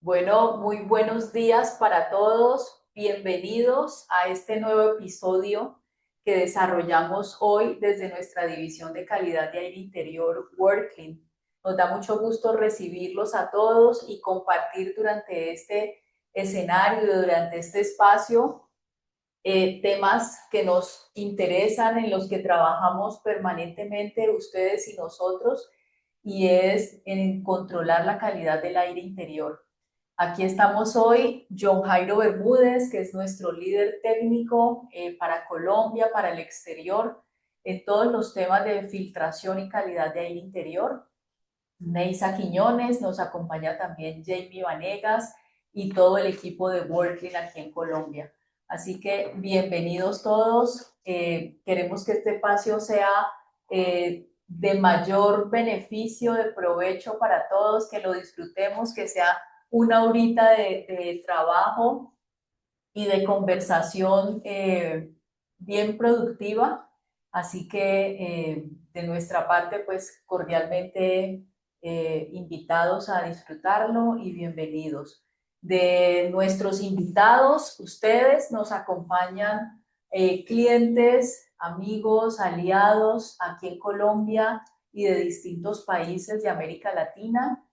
Bueno, muy buenos días para todos. Bienvenidos a este nuevo episodio que desarrollamos hoy desde nuestra división de calidad de aire interior, Workclean. Nos da mucho gusto recibirlos a todos y compartir durante este escenario, durante este espacio, temas que nos interesan, en los que trabajamos permanentemente ustedes y nosotros, y es en controlar la calidad del aire interior. Aquí estamos hoy, John Jairo Bermúdez, que es nuestro líder técnico para Colombia, para el exterior, en todos los temas de filtración y calidad de aire interior. Neisa Quiñones, nos acompaña también Jamie Vanegas y todo el equipo de Working aquí en Colombia. Así que bienvenidos todos. Queremos que este espacio sea de mayor beneficio, de provecho para todos, que lo disfrutemos, que sea una horita de trabajo y de conversación bien productiva. Así que de nuestra parte, pues cordialmente invitados a disfrutarlo y bienvenidos. De nuestros invitados, ustedes nos acompañan clientes, amigos, aliados aquí en Colombia y de distintos países de América Latina.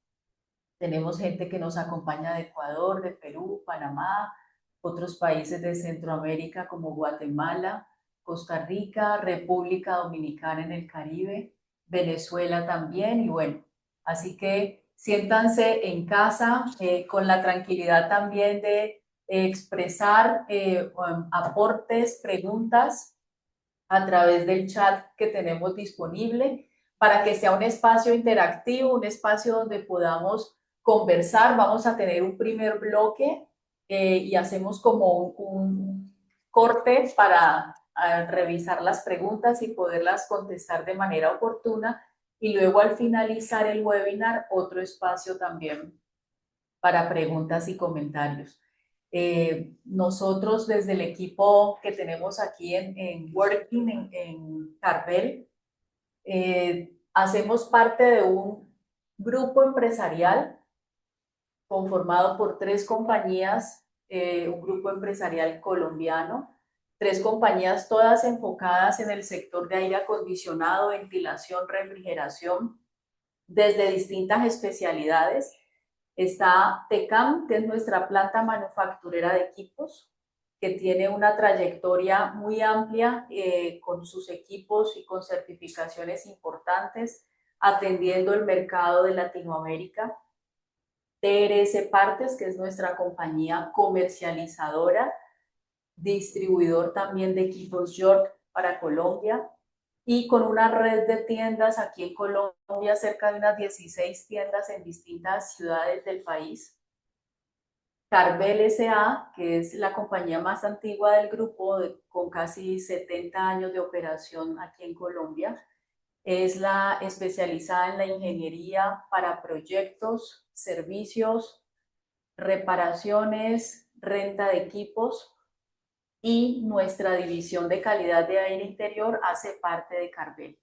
Tenemos gente que nos acompaña de Ecuador, de Perú, Panamá, otros países de Centroamérica como Guatemala, Costa Rica, República Dominicana en el Caribe, Venezuela también. Y bueno, así que siéntanse en casa con la tranquilidad también de expresar aportes, preguntas a través del chat que tenemos disponible para que sea un espacio interactivo, un espacio donde podamos conversar. Vamos a tener un primer bloque y hacemos como un corte para revisar las preguntas y poderlas contestar de manera oportuna. Y luego al finalizar el webinar, otro espacio también para preguntas y comentarios. Nosotros desde el equipo que tenemos aquí en Working, en Carvel, hacemos parte de un grupo empresarial conformado por tres compañías, un grupo empresarial colombiano, tres compañías todas enfocadas en el sector de aire acondicionado, ventilación, refrigeración, desde distintas especialidades. Está TECAM, que es nuestra planta manufacturera de equipos, que tiene una trayectoria muy amplia con sus equipos y con certificaciones importantes, atendiendo el mercado de Latinoamérica. TRS Partes, que es nuestra compañía comercializadora, distribuidor también de equipos York para Colombia, y con una red de tiendas aquí en Colombia, cerca de unas 16 tiendas en distintas ciudades del país. Carvel S.A., que es la compañía más antigua del grupo, con casi 70 años de operación aquí en Colombia, es la especializada en la ingeniería para proyectos, servicios, reparaciones, renta de equipos, y nuestra división de calidad de aire interior hace parte de Carvel.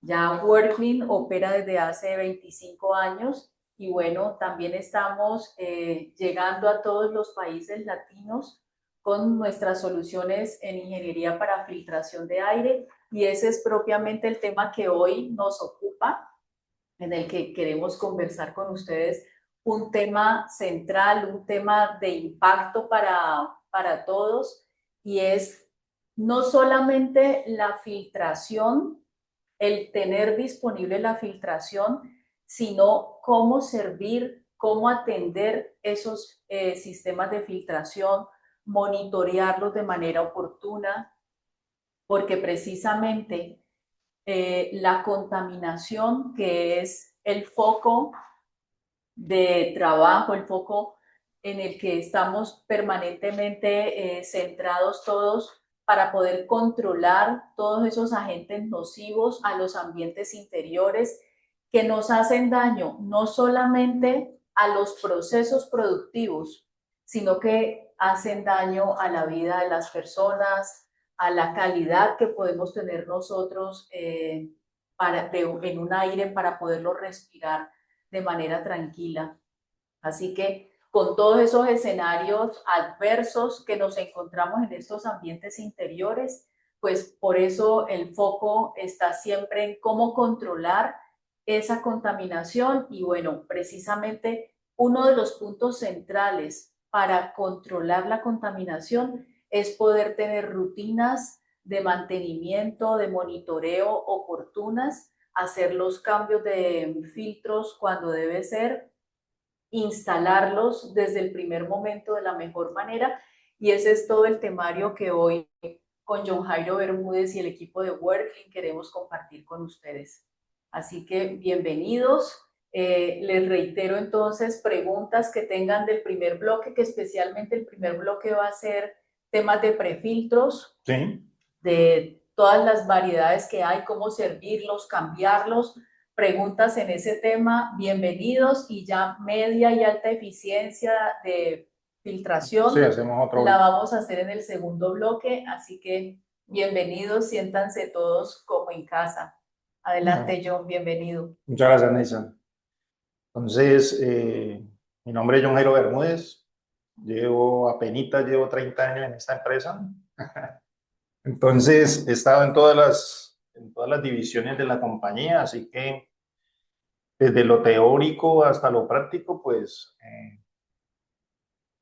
Ya Workmin opera desde hace 25 años y bueno, también estamos llegando a todos los países latinos con nuestras soluciones en ingeniería para filtración de aire, y ese es propiamente el tema que hoy nos ocupa, en el que queremos conversar con ustedes, un tema central, un tema de impacto para todos, y es no solamente la filtración, el tener disponible la filtración, sino cómo servir, cómo atender esos sistemas de filtración, monitorearlos de manera oportuna, porque precisamente la contaminación, que es el foco de trabajo, el foco en el que estamos permanentemente centrados todos para poder controlar todos esos agentes nocivos a los ambientes interiores que nos hacen daño no solamente a los procesos productivos, sino que hacen daño a la vida de las personas, a la calidad que podemos tener nosotros en un aire para poderlo respirar de manera tranquila. Así que con todos esos escenarios adversos que nos encontramos en estos ambientes interiores, pues por eso el foco está siempre en cómo controlar esa contaminación y bueno, precisamente uno de los puntos centrales para controlar la contaminación es poder tener rutinas de mantenimiento, de monitoreo oportunas, hacer los cambios de filtros cuando debe ser, instalarlos desde el primer momento de la mejor manera. Y ese es todo el temario que hoy con John Jairo Bermúdez y el equipo de Workling queremos compartir con ustedes. Así que bienvenidos. Les reitero entonces preguntas que tengan del primer bloque, que especialmente el primer bloque va a ser temas de prefiltros, Sí. de todas las variedades que hay, cómo servirlos, cambiarlos, preguntas en ese tema, bienvenidos, y ya media y alta eficiencia de Sí, filtración hacemos otro la bloque. vamos a hacer en el segundo bloque, así que bienvenidos, siéntanse todos como en casa. Bueno, Adelante, John, bienvenido. muchas gracias, Nelson. Entonces, mi nombre es John Jairo Bermúdez. Llevo 30 años en esta empresa. Entonces, he estado en todas las divisiones de la compañía, así que desde lo teórico hasta lo práctico, pues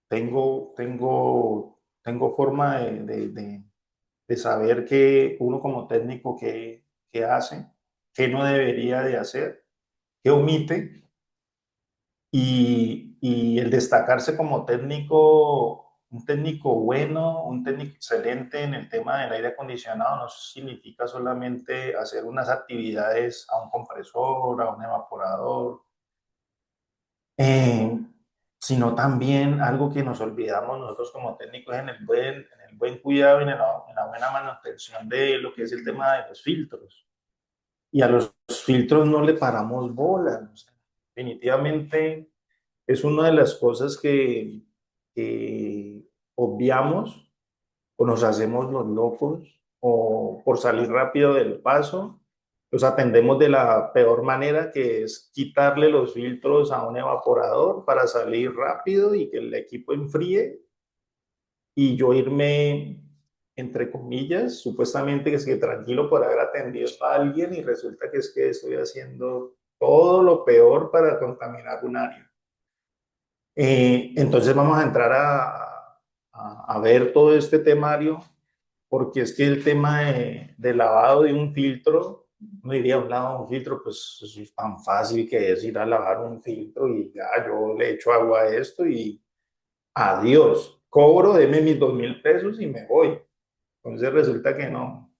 tengo forma de saber que uno como técnico qué hace, qué no debería de hacer, qué omite y el destacarse como técnico, un técnico bueno, un técnico excelente en el tema del aire acondicionado no significa solamente hacer unas actividades a un compresor, a un evaporador, eh, sino también algo que nos olvidamos nosotros como técnicos en el buen cuidado y en la buena manutención de lo que es el tema de los filtros. Y a los filtros no le paramos bola. O sea, definitivamente es una de las cosas que obviamos o nos hacemos los locos o por salir rápido del paso, los atendemos de la peor manera, que es quitarle los filtros a un evaporador para salir rápido y que el equipo enfríe y yo irme, entre comillas, supuestamente que es que tranquilo por haber atendido a alguien y resulta que es que estoy haciendo todo lo peor para contaminar un área. Entonces vamos a entrar a ver todo este temario, porque es que el tema de lavado de un filtro, no diría un lavado de un filtro, pues es tan fácil que es ir a lavar un filtro y ya yo le echo agua a esto y adiós, cobro, deme mis 2.000 pesos y me voy. Entonces resulta que no.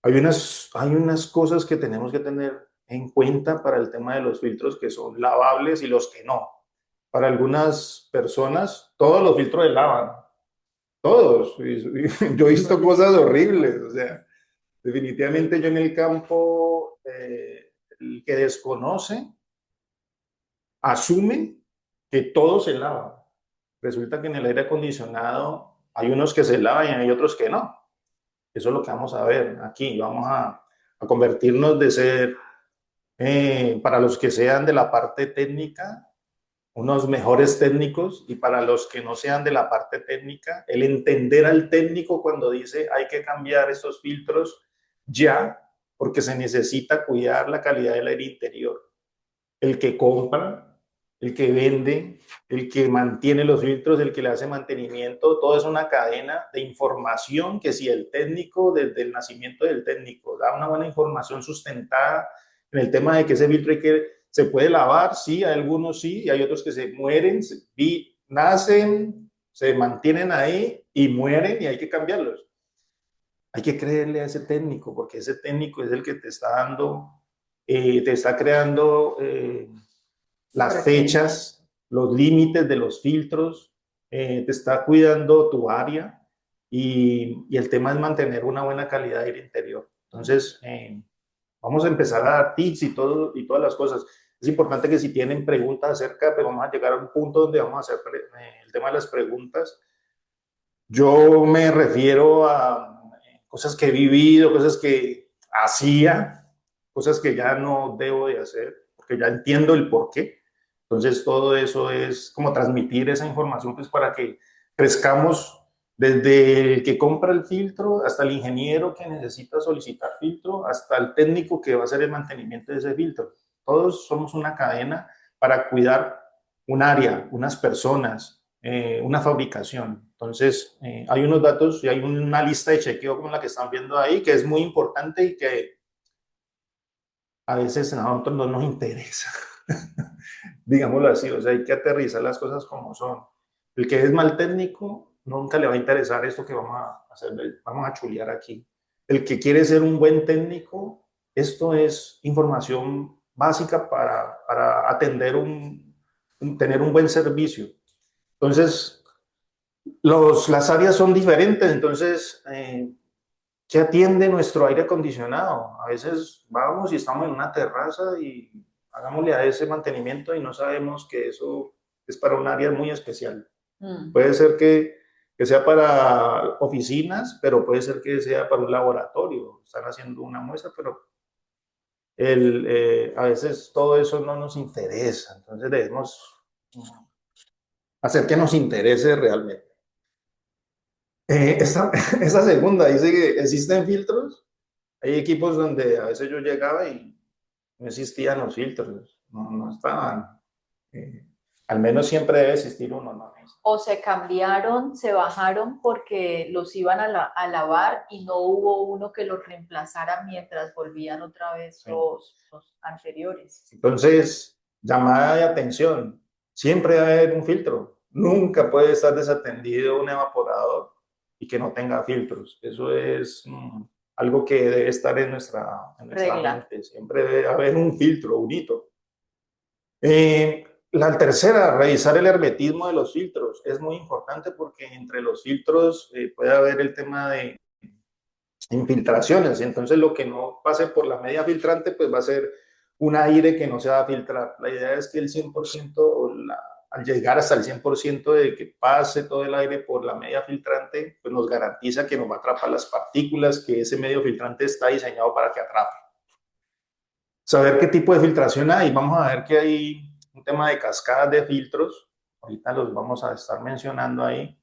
Hay unas cosas que tenemos que tener en cuenta para el tema de los filtros que son lavables y los que no. Para algunas personas, todos los filtros se lavan, todos. Yo he visto cosas horribles, o sea, definitivamente yo en el campo, el que desconoce, asume que todo se lava. Resulta que en el aire acondicionado hay unos que se lavan y hay otros que no. Eso es lo que vamos a ver aquí. Vamos a convertirnos de ser, para los que sean de la parte técnica, unos mejores técnicos y para los que no sean de la parte técnica, el entender al técnico cuando dice hay que cambiar estos filtros ya, porque se necesita cuidar la calidad del aire interior. El que compra, el que vende, el que mantiene los filtros, el que le hace mantenimiento, todo es una cadena de información que si el técnico, desde el nacimiento del técnico, da una buena información sustentada en el tema de que ese filtro se puede lavar, sí, hay algunos sí, y hay otros que se mueren, nacen, se mantienen ahí y mueren y hay que cambiarlos. Hay que creerle a ese técnico, porque ese técnico es el que te está dando, te está creando las fechas, los límites de los filtros, te está cuidando tu área y el tema es mantener una buena calidad de aire interior. Entonces, vamos a empezar a dar tips y, todo, y todas las cosas. Es importante que si tienen preguntas acerca, pero vamos a llegar a un punto donde vamos a hacer el tema de las preguntas. Yo me refiero a cosas que he vivido, cosas que hacía, cosas que ya no debo de hacer, porque ya entiendo el por qué. Entonces, todo eso es como transmitir esa información pues, para que crezcamos desde el que compra el filtro hasta el ingeniero que necesita solicitar filtro, hasta el técnico que va a hacer el mantenimiento de ese filtro. Todos somos una cadena para cuidar un área, unas personas, una fabricación. Entonces, hay unos datos y hay una lista de chequeo como la que están viendo ahí, que es muy importante y que a veces a nosotros no nos interesa. Digámoslo así, o sea, hay que aterrizar las cosas como son. El que es mal técnico nunca le va a interesar esto que vamos a hacer, vamos a chulear aquí. El que quiere ser un buen técnico, esto es información básica para atender tener un buen servicio. Entonces, las áreas son diferentes, entonces, ¿qué atiende nuestro aire acondicionado? A veces vamos y estamos en una terraza y hagámosle a ese mantenimiento y no sabemos que eso es para un área muy especial. Puede ser que sea para oficinas, pero puede ser que sea para un laboratorio. Están haciendo una muestra, pero a veces todo eso no nos interesa. Entonces debemos hacer que nos interese realmente. Esta segunda dice que existen filtros. Hay equipos donde a veces yo llegaba y no existían los filtros, no estaban. Eh, Al menos siempre debe existir uno, ¿no? O se cambiaron, se bajaron porque los iban a lavar y no hubo uno que los reemplazara mientras volvían otra vez Sí. los anteriores. Entonces, llamada de atención, siempre debe haber un filtro. Nunca puede estar desatendido un evaporador y que no tenga filtros. Eso es algo que debe estar en nuestra Regla. mente. Siempre debe haber un filtro, un hito. La tercera, revisar el hermetismo de los filtros. Es muy importante porque entre los filtros puede haber el tema de infiltraciones. Entonces, lo que no pase por la media filtrante, pues va a ser un aire que no se va a filtrar. La idea es que el 100%, al llegar hasta el 100% de que pase todo el aire por la media filtrante, pues nos garantiza que nos va a atrapar las partículas que ese medio filtrante está diseñado para que atrape. Saber qué tipo de filtración hay. Vamos a ver que hay un tema de cascadas de filtros. Ahorita los vamos a estar mencionando ahí.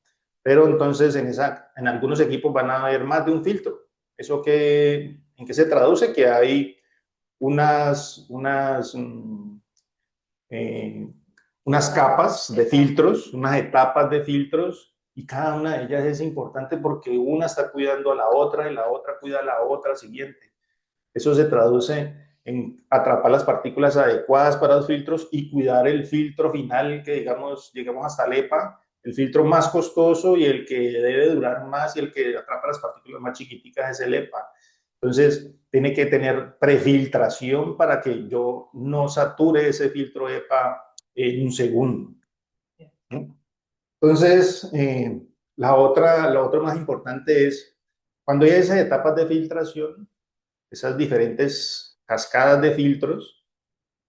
Pero entonces en algunos equipos van a haber más de un filtro. ¿Eso en qué se traduce? Que hay unas, unas, mm, eh, unas capas de filtros, unas etapas de filtros, y cada una de ellas es importante porque una está cuidando a la otra y la otra cuida a la otra siguiente. Eso se traduce en atrapar las partículas adecuadas para los filtros y cuidar el filtro final, que digamos, lleguemos hasta el EPA, el filtro más costoso y el que debe durar más y el que atrapa las partículas más chiquiticas es el EPA. Entonces, tiene que tener prefiltración para que yo no sature ese filtro EPA en un segundo, ¿no? Entonces, la otra más importante es, cuando hay esas etapas de filtración, esas diferentes cascadas de filtros,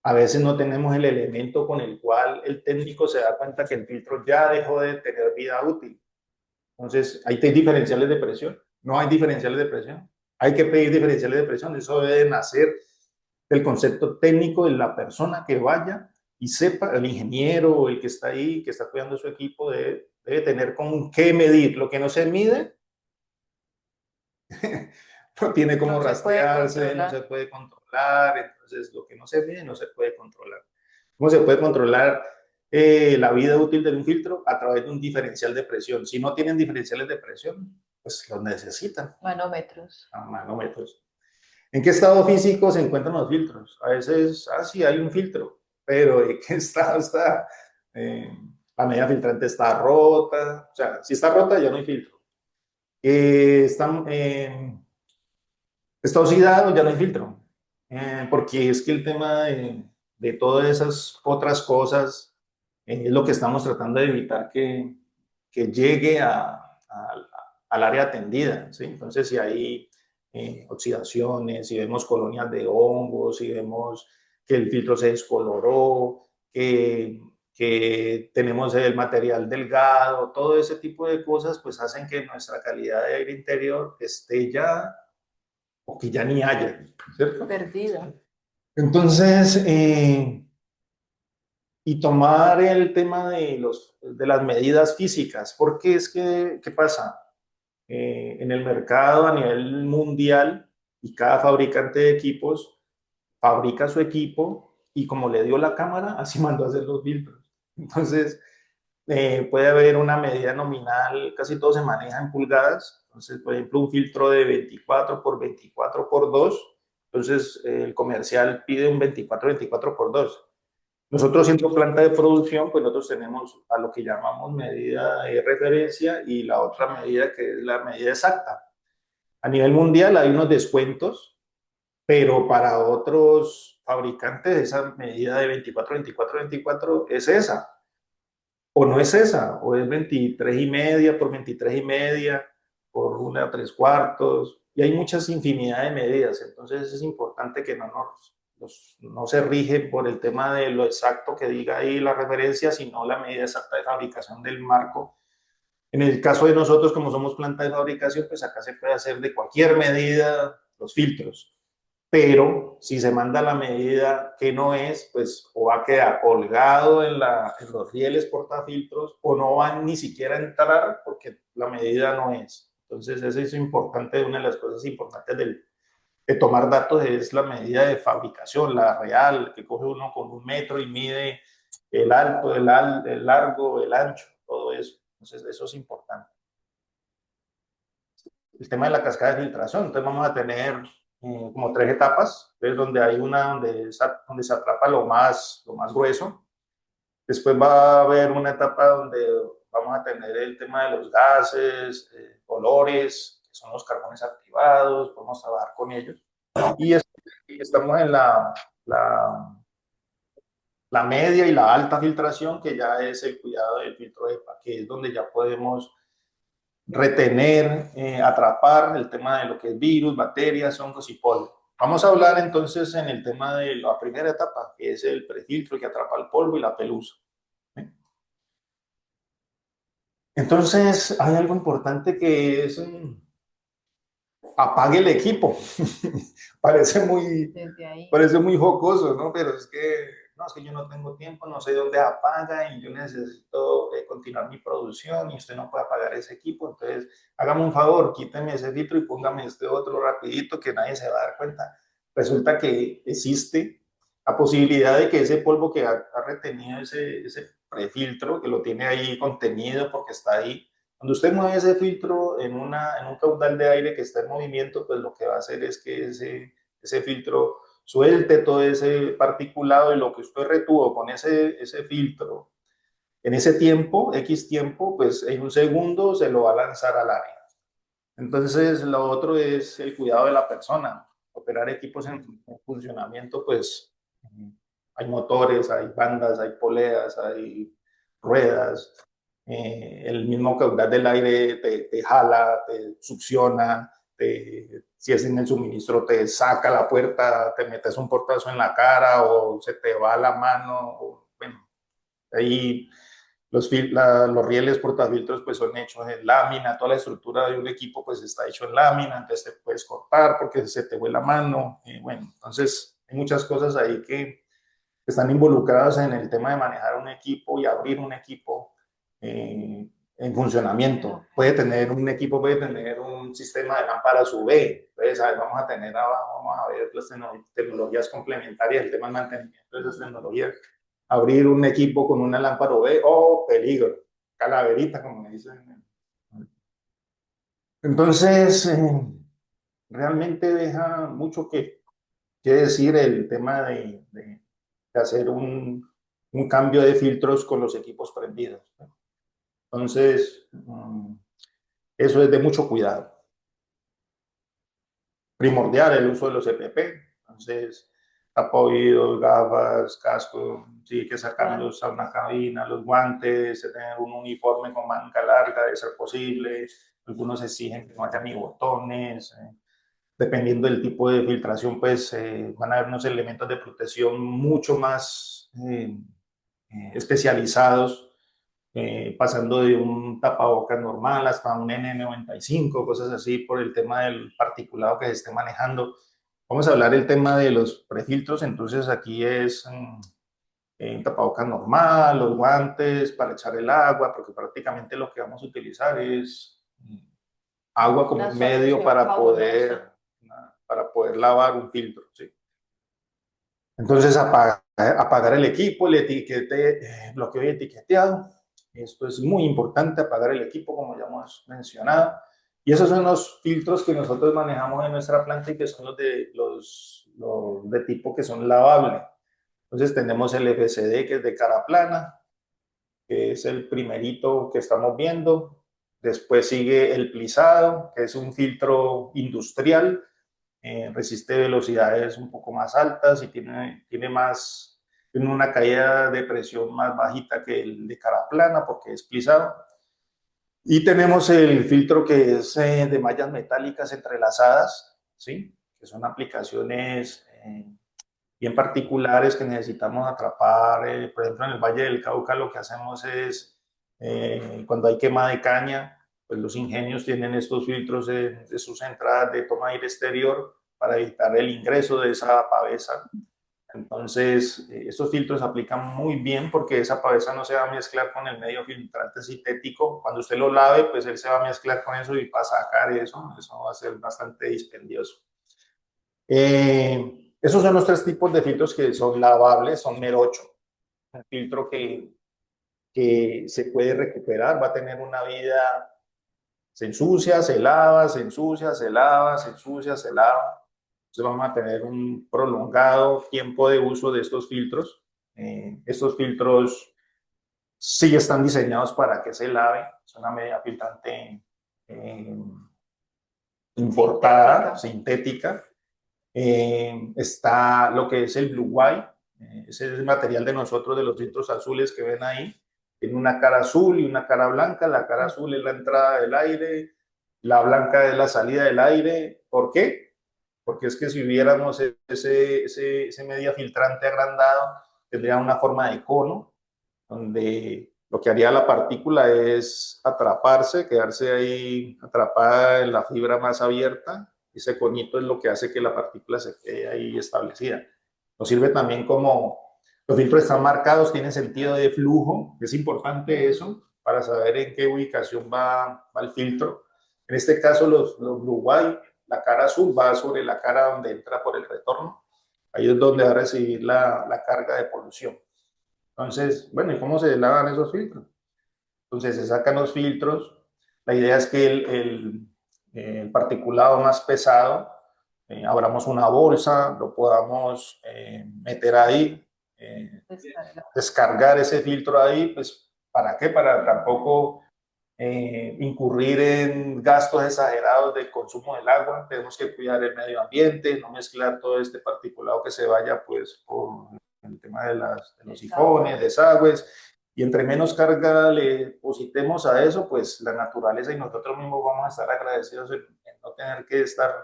a veces no tenemos el elemento con el cual el técnico se da cuenta que el filtro ya dejó de tener vida útil. Entonces, hay diferenciales de presión. No hay diferenciales de presión. Hay que pedir diferenciales de presión. Eso debe nacer del concepto técnico de la persona que vaya y sepa, el ingeniero o el que está ahí, que está cuidando su equipo, debe tener con qué medir. Lo que no se mide no tiene cómo No se puede rastrearse, no controlar. se puede controlar, entonces lo que no se mide no se puede controlar. ¿Cómo se puede controlar la vida útil de un filtro? A través de un diferencial de presión. Si no tienen diferenciales de presión, pues los necesitan Manómetros. a manómetros. ¿En qué estado físico se encuentran los filtros? A veces, sí, hay un filtro, pero ¿en qué estado está? Eh, la media filtrante está rota, o sea, si está rota ya no hay filtro. Está oxidado, ya no hay filtro. Porque es que el tema de todas esas otras cosas es lo que estamos tratando de evitar que llegue al área atendida, ¿sí? Entonces, si hay oxidaciones, si vemos colonias de hongos, si vemos que el filtro se descoloró, que tenemos el material delgado, todo ese tipo de cosas, pues hacen que nuestra calidad de aire interior esté ya o que ya ni haya, ¿cierto? Perdida. Entonces, y tomar el tema de las medidas físicas, porque es que, ¿qué pasa? En el mercado a nivel mundial y cada fabricante de equipos fabrica su equipo y como le dio la cámara, así mandó a hacer los filtros. Entonces, puede haber una medida nominal, casi todo se maneja en pulgadas. Entonces, por ejemplo, un filtro de 24 por 24 por 2. Entonces, el comercial pide un 24 por 2. Nosotros siendo planta de producción, pues nosotros tenemos a lo que llamamos medida de referencia y la otra medida que es la medida exacta. A nivel mundial hay unos descuentos, pero para otros fabricantes esa medida de 24, 24, 24 es esa, o no es esa, o es 23 y media por 23 y media, por una tres cuartos, y hay muchas infinidad de medidas, entonces es importante que no se rige por el tema de lo exacto que diga ahí la referencia, sino la medida exacta de fabricación del marco. En el caso de nosotros, como somos planta de fabricación, pues acá se puede hacer de cualquier medida los filtros, pero si se manda la medida que no es, pues o va a quedar colgado en los rieles portafiltros o no van ni siquiera a entrar porque la medida no es. Entonces, eso es importante, una de las cosas importantes de tomar datos es la medida de fabricación, la real, que coge uno con un metro y mide el alto, el largo, el ancho, todo eso. Entonces, eso es importante. El tema de la cascada de filtración. Entonces vamos a tener como tres etapas, ¿ves? Donde hay una donde se atrapa lo más grueso. Después va a haber una etapa donde vamos a tener el tema de los gases, olores, que son los carbones activados, podemos trabajar con ellos. Y, y estamos en la media y la alta filtración, que ya es el cuidado del filtro EPA, que es donde ya podemos retener, atrapar el tema de lo que es virus, bacterias, hongos y polvo. Vamos a hablar entonces en el tema de la primera etapa, que es el prefiltro que atrapa el polvo y la pelusa. Entonces, hay algo importante que es apague el equipo. parece muy, parece muy jocoso, ¿no? Pero es que, no, es que yo no tengo tiempo, no sé dónde apaga y yo necesito continuar mi producción y usted no puede apagar ese equipo. Entonces, hágame un favor, quíteme ese filtro y póngame este otro rapidito que nadie se va a dar cuenta. Resulta que existe la posibilidad de que ese polvo que ha retenido ese prefiltro, que lo tiene ahí contenido porque está ahí, cuando usted mueve ese filtro en un caudal de aire que está en movimiento, pues lo que va a hacer es que ese filtro suelte todo ese particulado y lo que usted retuvo con ese filtro en ese tiempo, X tiempo, pues en un segundo se lo va a lanzar al área. Entonces, lo otro es el cuidado de la persona. Operar equipos en funcionamiento, pues hay motores, hay bandas, hay poleas, hay ruedas. El mismo caudal del aire te jala, te succiona, si es en el suministro, te saca la puerta, te metes un portazo en la cara o se te va la mano. O, bueno, ahí los rieles portafiltros pues son hechos en lámina, toda la estructura de un equipo pues está hecho en lámina, entonces te puedes cortar porque se te fue la mano, bueno, entonces hay muchas cosas ahí que están involucradas en el tema de manejar un equipo y abrir un equipo en funcionamiento. Un equipo puede tener un sistema de lámparas UV, entonces vamos a tener abajo, vamos a ver las tecnologías complementarias, el tema del mantenimiento de esas tecnologías, abrir un equipo con una lámpara UV, oh, peligro, calaverita, como me dicen. Entonces, realmente deja mucho que decir el tema de hacer un cambio de filtros con los equipos prendidos, ¿no? Entonces, eso es de mucho cuidado. Primordial el uso de los EPP. Entonces, tapaoídos, gafas, casco, sí hay que sacarlos a una cabina, los guantes, tener un uniforme con manga larga, de ser posible. Algunos exigen que no haya ni botones. Dependiendo del tipo de filtración, pues van a haber unos elementos de protección mucho más especializados, pasando de un tapabocas normal hasta un N95, cosas así, por el tema del particulado que se esté manejando. Vamos a hablar del tema de los prefiltros, entonces aquí es un tapabocas normal, los guantes para echar el agua, porque prácticamente lo que vamos a utilizar es agua como Una un medio solución jabonosa. para poder lavar un filtro, ¿sí? Entonces, apagar el equipo, el etiquete, bloqueo y etiqueteado. Esto es muy importante, apagar el equipo, como ya hemos mencionado. Y esos son los filtros que nosotros manejamos en nuestra planta y que son los de tipo que son lavables. Entonces tenemos el FCD, que es de cara plana, que es el primerito que estamos viendo. Después sigue el plisado, que es un filtro industrial, resiste velocidades un poco más altas y tiene una caída de presión más bajita que el de cara plana porque es plisado. Y tenemos el filtro que es de mallas metálicas entrelazadas, ¿sí? Que son aplicaciones bien particulares que necesitamos atrapar. Por ejemplo, en el Valle del Cauca lo que hacemos es, cuando hay quema de caña, pues los ingenios tienen estos filtros de sus entradas de toma de aire exterior para evitar el ingreso de esa pavesa. Entonces, estos filtros se aplican muy bien porque esa pavesa no se va a mezclar con el medio filtrante sintético. Cuando usted lo lave, pues él se va a mezclar con eso y para sacar eso va a ser bastante dispendioso. Esos son los tres tipos de filtros que son lavables, son MER 8. Un filtro que se puede recuperar, va a tener una vida, se ensucia, se lava, se ensucia, se lava, se ensucia, se lava. Entonces vamos a tener un prolongado tiempo de uso de estos filtros. Estos filtros sí están diseñados para que se lave, es una media filtrante eh, importada, sintética. Está lo que es el Blue White, ese es el material de nosotros, de los filtros azules que ven ahí. Tiene una cara azul y una cara blanca. La cara azul es la entrada del aire, la blanca es la salida del aire. ¿Por qué? Porque es que si hubiéramos ese media filtrante agrandado, tendría una forma de cono, donde lo que haría la partícula es atraparse, quedarse ahí atrapada en la fibra más abierta. Ese conito es lo que hace que la partícula se quede ahí establecida. Nos sirve también como los filtros están marcados, tienen sentido de flujo, es importante eso para saber en qué ubicación va el filtro. En este caso, los Blue White, la cara azul va sobre la cara donde entra por el retorno. Ahí es donde va a recibir la carga de polución. Entonces, bueno, ¿y cómo se lavan esos filtros? Entonces se sacan los filtros. La idea es que el particulado más pesado, abramos una bolsa, lo podamos meter ahí, descargar ese filtro ahí, pues ¿para qué? Para tampoco incurrir en gastos exagerados del consumo del agua. Tenemos que cuidar el medio ambiente, no mezclar todo este particulado que se vaya pues por el tema de los sifones, desagües, y entre menos carga le depositemos a eso, pues la naturaleza y nosotros mismos vamos a estar agradecidos en no tener que estar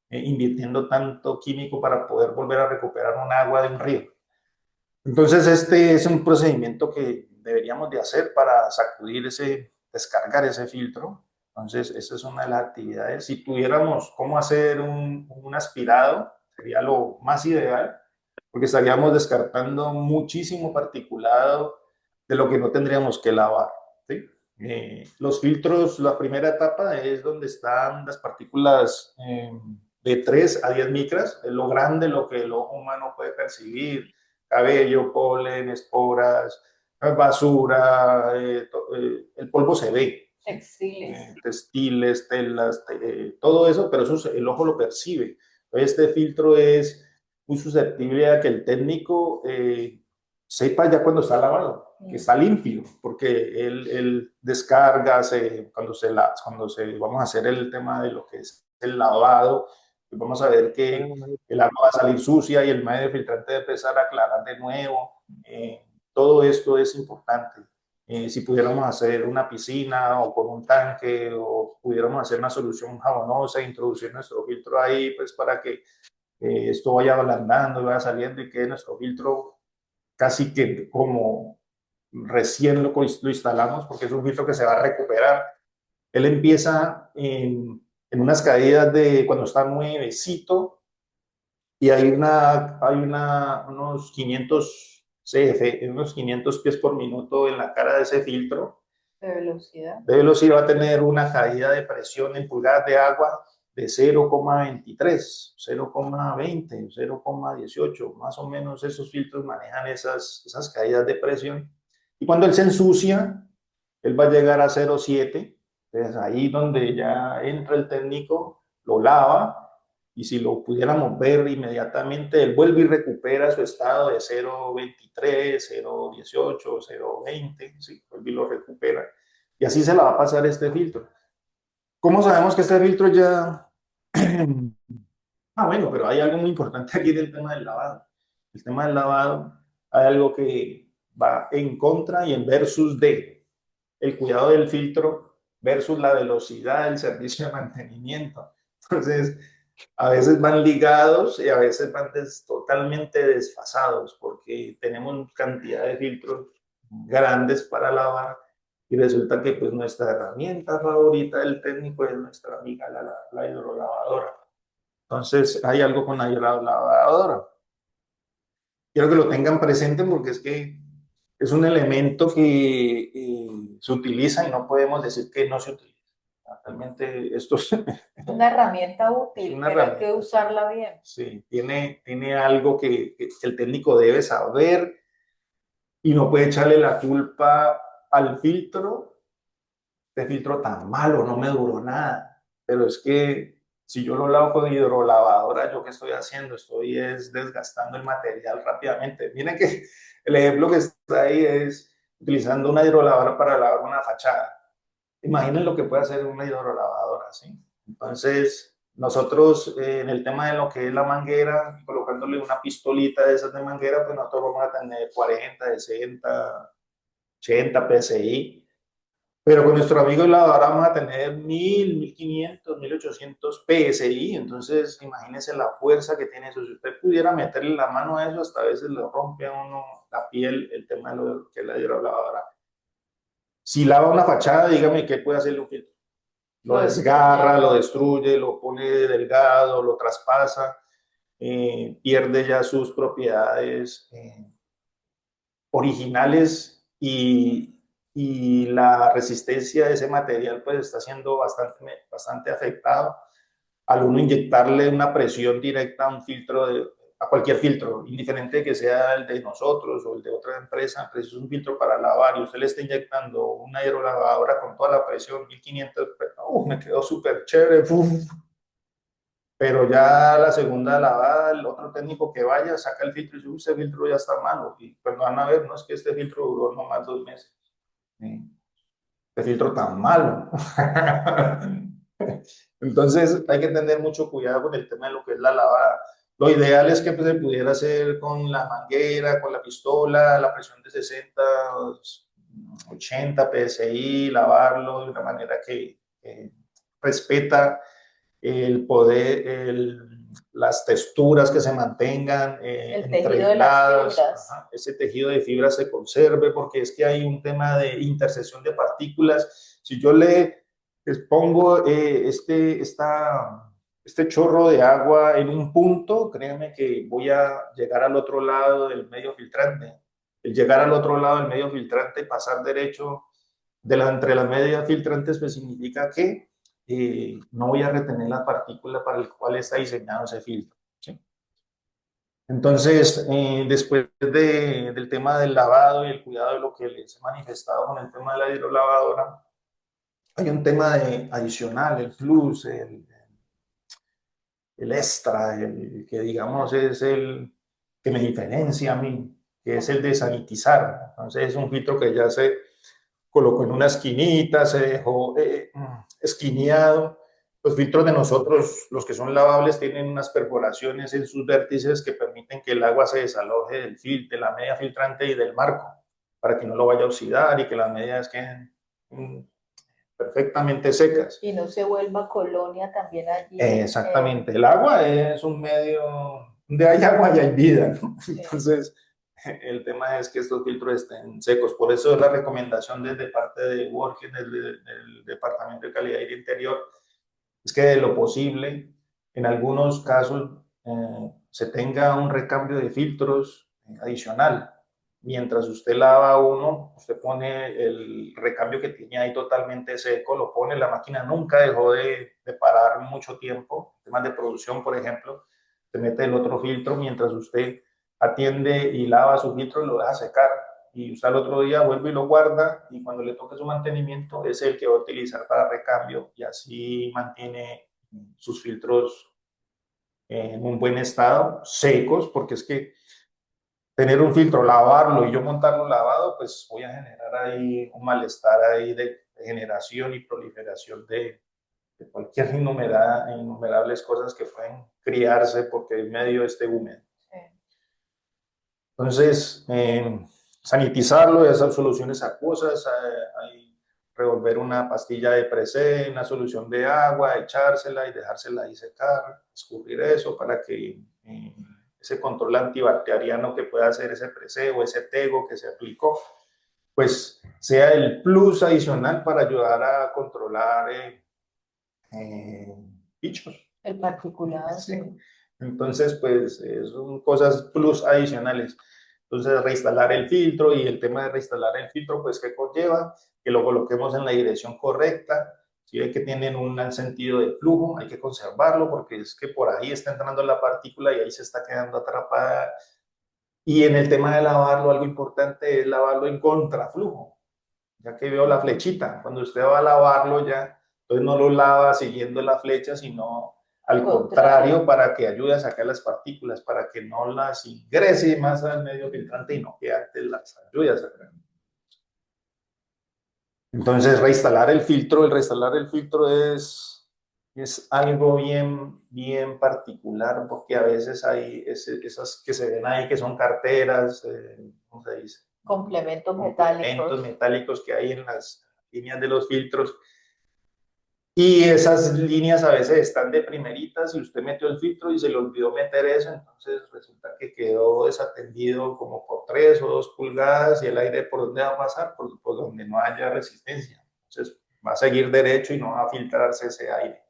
invirtiendo tanto químico para poder volver a recuperar un agua de un río. Entonces, este es un procedimiento que deberíamos de hacer para descargar ese filtro. Entonces, esa es una de las actividades. Si tuviéramos cómo hacer un aspirado, sería lo más ideal, porque estaríamos descartando muchísimo particulado de lo que no tendríamos que lavar, ¿sí? Los filtros, la primera etapa es donde están las partículas de 3 a 10 micras, es lo grande, lo que el ojo humano puede percibir: cabello, polen, esporas, basura, el polvo se ve, textiles, telas, todo eso, pero eso el ojo lo percibe. Este filtro es muy susceptible a que el técnico sepa ya cuando está lavado, que está limpio, porque él descarga, vamos a hacer el tema de lo que es el lavado, pues vamos a ver que el agua va a salir sucia y el medio filtrante debe empezar a aclarar de nuevo. Todo esto es importante. Si pudiéramos hacer una piscina o con un tanque, o pudiéramos hacer una solución jabonosa, introducir nuestro filtro ahí, pues para que esto vaya ablandando y vaya saliendo y quede nuestro filtro casi que como recién lo instalamos, porque es un filtro que se va a recuperar. Él empieza en unas caídas de cuando está nuevecito, y hay unos 500 CF, en unos 500 pies por minuto en la cara de ese filtro de velocidad. de velocidad, va a tener una caída de presión en pulgadas de agua de 0,23, 0,20, 0,18, más o menos esos filtros manejan esas caídas de presión. Y cuando él se ensucia, él va a llegar a 0,7, entonces ahí donde ya entra el técnico, lo lava, y si lo pudiéramos ver inmediatamente, él vuelve y recupera su estado de 0,23, 0,18, 0,20, ¿sí? Vuelve y lo recupera. Y así se la va a pasar este filtro. ¿Cómo sabemos que este filtro ya... bueno, pero hay algo muy importante aquí del tema del lavado. El tema del lavado, hay algo que va en contra y en versus de el cuidado del filtro versus la velocidad del servicio de mantenimiento. Entonces, a veces van ligados y a veces van totalmente desfasados porque tenemos cantidad de filtros grandes para lavar y resulta que pues nuestra herramienta favorita del técnico es nuestra amiga la hidrolavadora. Entonces hay algo con la hidrolavadora. Quiero que lo tengan presente porque es que es un elemento que se utiliza y no podemos decir que no se utiliza. Realmente esto es Una herramienta útil, una pero hay que herramienta. usarla bien. Sí, tiene algo que el técnico debe saber y no puede echarle la culpa al filtro. Este filtro tan malo, no me duró nada. Pero es que si yo lo lavo con hidrolavadora, ¿yo qué estoy haciendo? Estoy desgastando el material rápidamente. Miren que el ejemplo que está ahí es utilizando una hidrolavadora para lavar una fachada. Imaginen lo que puede hacer una hidrolavadora, ¿sí? Entonces, nosotros en el tema de lo que es la manguera, colocándole una pistolita de esas de manguera, pues nosotros vamos a tener 40, 60, 80 PSI, pero con nuestro amigo lavadora vamos a tener 1000, 1500, 1800 PSI, entonces imagínense la fuerza que tiene eso. Si usted pudiera meterle la mano a eso, hasta a veces le rompe a uno la piel el tema de lo que es la hidrolavadora. Si lava una fachada, dígame qué puede hacerle un filtro. Lo Lo desgarra, destruye. lo destruye, lo pone delgado, lo traspasa, pierde ya sus propiedades originales y la resistencia de ese material pues está siendo bastante afectado al uno inyectarle una presión directa a un filtro, a cualquier filtro, indiferente de que sea el de nosotros o el de otra empresa, pues es un filtro para lavar y usted le está inyectando una aerolavadora con toda la presión, 1500, me quedó súper chévere, pero ya la segunda lavada, el otro técnico que vaya, saca el filtro y dice, ese filtro ya está malo, y cuando van a ver, no es que este filtro duró nomás 2 meses, ¿sí? Este filtro tan malo. Entonces hay que tener mucho cuidado con el tema de lo que es la lavada. Lo ideal es que pues, se pudiera hacer con la manguera, con la pistola, la presión de 60, 80 PSI, lavarlo de una manera que respeta el poder, las texturas que se mantengan El tejido de las entrelazadas, fibras. ajá, ese tejido de fibra se conserve, porque es que hay un tema de intersección de partículas. Si yo le pongo este chorro de agua en un punto, créanme que voy a llegar al otro lado del medio filtrante. El llegar al otro lado del medio filtrante, pasar derecho entre las medias filtrantes, pues significa que no voy a retener la partícula para el cual está diseñado ese filtro, ¿sí? Entonces, después del tema del lavado y el cuidado de lo que les he manifestado con el tema de la hidrolavadora, hay un tema adicional, el plus, el extra, el que digamos es el que me diferencia a mí, que es el de sanitizar. Entonces, es un filtro que ya se colocó en una esquinita, se dejó esquineado. Los filtros de nosotros, los que son lavables, tienen unas perforaciones en sus vértices que permiten que el agua se desaloje del filtro, de la media filtrante y del marco, para que no lo vaya a oxidar y que las medias queden perfectamente secas. Y no se vuelva colonia también allí. Exactamente. El agua es un medio, donde hay agua y hay vida, ¿no? Sí. Entonces, el tema es que estos filtros estén secos. Por eso es la recomendación desde parte de Working, del Departamento de Calidad del Interior, es que de lo posible, en algunos casos, se tenga un recambio de filtros adicional. mientras usted lava uno, usted pone el recambio que tenía ahí totalmente seco, lo pone, la máquina nunca dejó de parar mucho tiempo, temas de producción, por ejemplo, se mete el otro filtro mientras usted atiende y lava su filtro y lo deja secar. Y usted al otro día vuelve y lo guarda y cuando le toque su mantenimiento es el que va a utilizar para recambio y así mantiene sus filtros en un buen estado, secos, porque es que tener un filtro, lavarlo y yo montarlo lavado, pues voy a generar ahí un malestar ahí de generación y proliferación de cualquier innumerables cosas que pueden criarse porque el medio esté húmedo. Sí. Entonces, sanitizarlo y hacer soluciones acuosas, hay revolver una pastilla de Presé, una solución de agua, echársela y dejársela ahí secar, escurrir eso para que ese control antibacteriano que pueda hacer ese Presé o ese Tego que se aplicó, pues sea el plus adicional para ayudar a controlar bichos. El particulado. Sí. Entonces, pues son cosas plus adicionales. Entonces, reinstalar el filtro y el tema de reinstalar el filtro, pues, ¿qué conlleva? Que lo coloquemos en la dirección correcta. Si ve que tienen un sentido de flujo, hay que conservarlo porque es que por ahí está entrando la partícula y ahí se está quedando atrapada. Y en el tema de lavarlo, algo importante es lavarlo en contraflujo, ya que veo la flechita. Cuando usted va a lavarlo ya, entonces no lo lava siguiendo la flecha, sino al contrario, para que ayude a sacar las partículas, para que no las ingrese más al medio filtrante y no que antes las ayude a sacar. Entonces, el reinstalar el filtro es algo bien particular, porque a veces hay esas que se ven ahí que son carteras, ¿cómo se dice? Complementos metálicos que hay en las líneas de los filtros. Y esas líneas a veces están de primeritas y usted metió el filtro y se le olvidó meter eso, entonces resulta que quedó desatendido como por 3 o 2 pulgadas y el aire por dónde va a pasar, por donde no haya resistencia. Entonces va a seguir derecho y no va a filtrarse ese aire.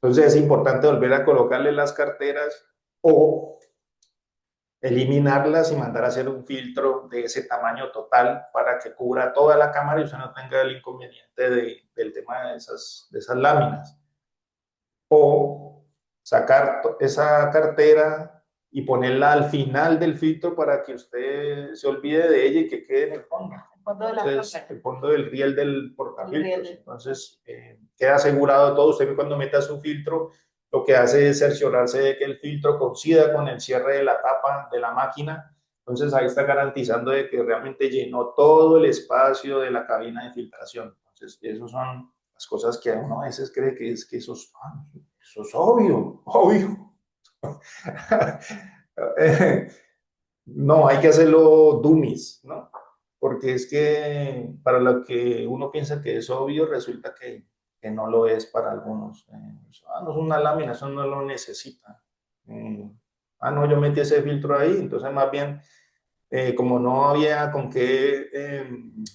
Entonces es importante volver a colocarle las carteras o eliminarlas y mandar a hacer un filtro de ese tamaño total para que cubra toda la cámara y usted no tenga el inconveniente del tema de esas láminas. O sacar esa cartera y ponerla al final del filtro para que usted se olvide de ella y que quede en el fondo. Entonces, el fondo del riel del portafiltros. Entonces, queda asegurado todo. Usted cuando meta su filtro, lo que hace es cerciorarse de que el filtro coincida con el cierre de la tapa de la máquina. Entonces, ahí está garantizando de que realmente llenó todo el espacio de la cabina de filtración. Entonces, esos son las cosas que uno a veces cree que eso es obvio, obvio. No, hay que hacerlo dummies, ¿no? Porque es que para lo que uno piensa que es obvio, resulta que no lo es para algunos. No es una lámina, eso no lo necesita. No, yo metí ese filtro ahí, entonces más bien, como no había con qué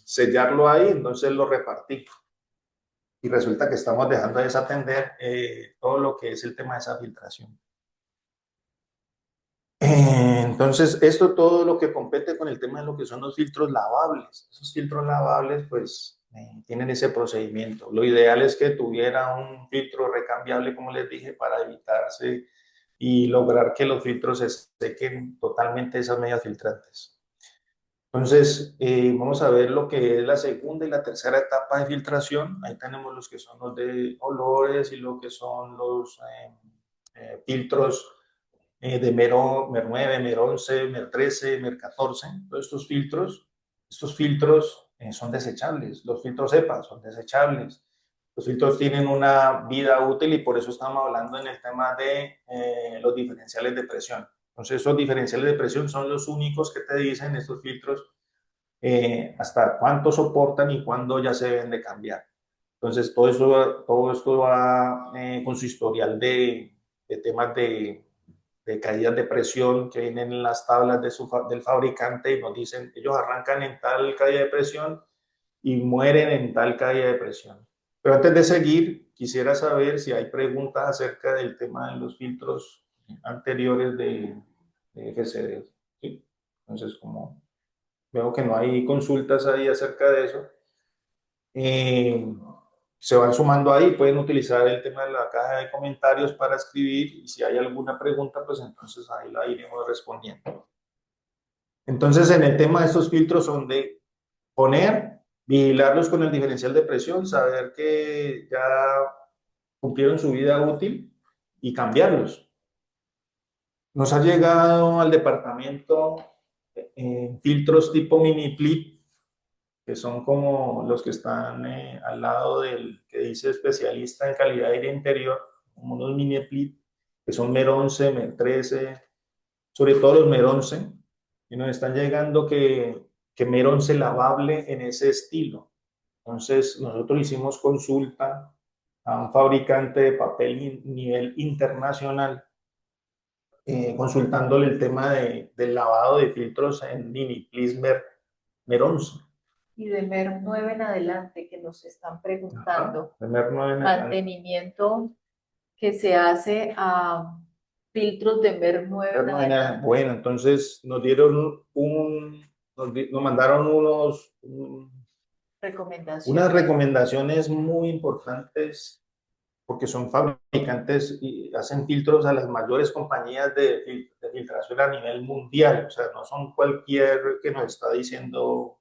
sellarlo ahí, entonces lo repartí. Y resulta que estamos dejando de desatender todo lo que es el tema de esa filtración. Entonces, esto todo lo que compete con el tema de lo que son los filtros lavables. Esos filtros lavables, pues, tienen ese procedimiento. Lo ideal es que tuviera un filtro recambiable, como les dije, para evitarse y lograr que los filtros se sequen totalmente esas medias filtrantes. Entonces, vamos a ver lo que es la segunda y la tercera etapa de filtración. Ahí tenemos los que son los de olores y lo que son los filtros de MER 9, MER 11, MER 13, MER 14. Todos estos filtros son desechables. Los filtros EPA son desechables. Los filtros tienen una vida útil y por eso estamos hablando en el tema de los diferenciales de presión. Entonces, esos diferenciales de presión son los únicos que te dicen estos filtros hasta cuánto soportan y cuándo ya se deben de cambiar. Entonces, todo esto va con su historial de temas de caídas de presión que vienen en las tablas del fabricante y nos dicen, ellos arrancan en tal caída de presión y mueren en tal caída de presión. Pero antes de seguir, quisiera saber si hay preguntas acerca del tema de los filtros anteriores de FCD. ¿Sí? Entonces, como veo que no hay consultas ahí acerca de eso. Eh, Se van sumando ahí, pueden utilizar el tema de la caja de comentarios para escribir y si hay alguna pregunta, pues entonces ahí la iremos respondiendo. Entonces, en el tema de estos filtros son de poner, vigilarlos con el diferencial de presión, saber que ya cumplieron su vida útil y cambiarlos. Nos ha llegado al departamento filtros tipo mini plit, que son como los que están al lado del que dice especialista en calidad de aire interior, como unos mini plit, que son MER 11, MER 13, sobre todo los MER 11, y nos están llegando que MER 11 lavable en ese estilo. Entonces, nosotros hicimos consulta a un fabricante de papel nivel internacional, consultándole el tema del lavado de filtros en Mini Plismer MER 11. Y de MER 9 en adelante, que nos están preguntando, Ajá, de MER 9 en adelante. mantenimiento que se hace a filtros de MER 9 en adelante. Bueno, entonces nos dieron nos mandaron unas recomendaciones muy importantes porque son fabricantes y hacen filtros a las mayores compañías de filtración a nivel mundial, o sea, no son cualquier que nos está diciendo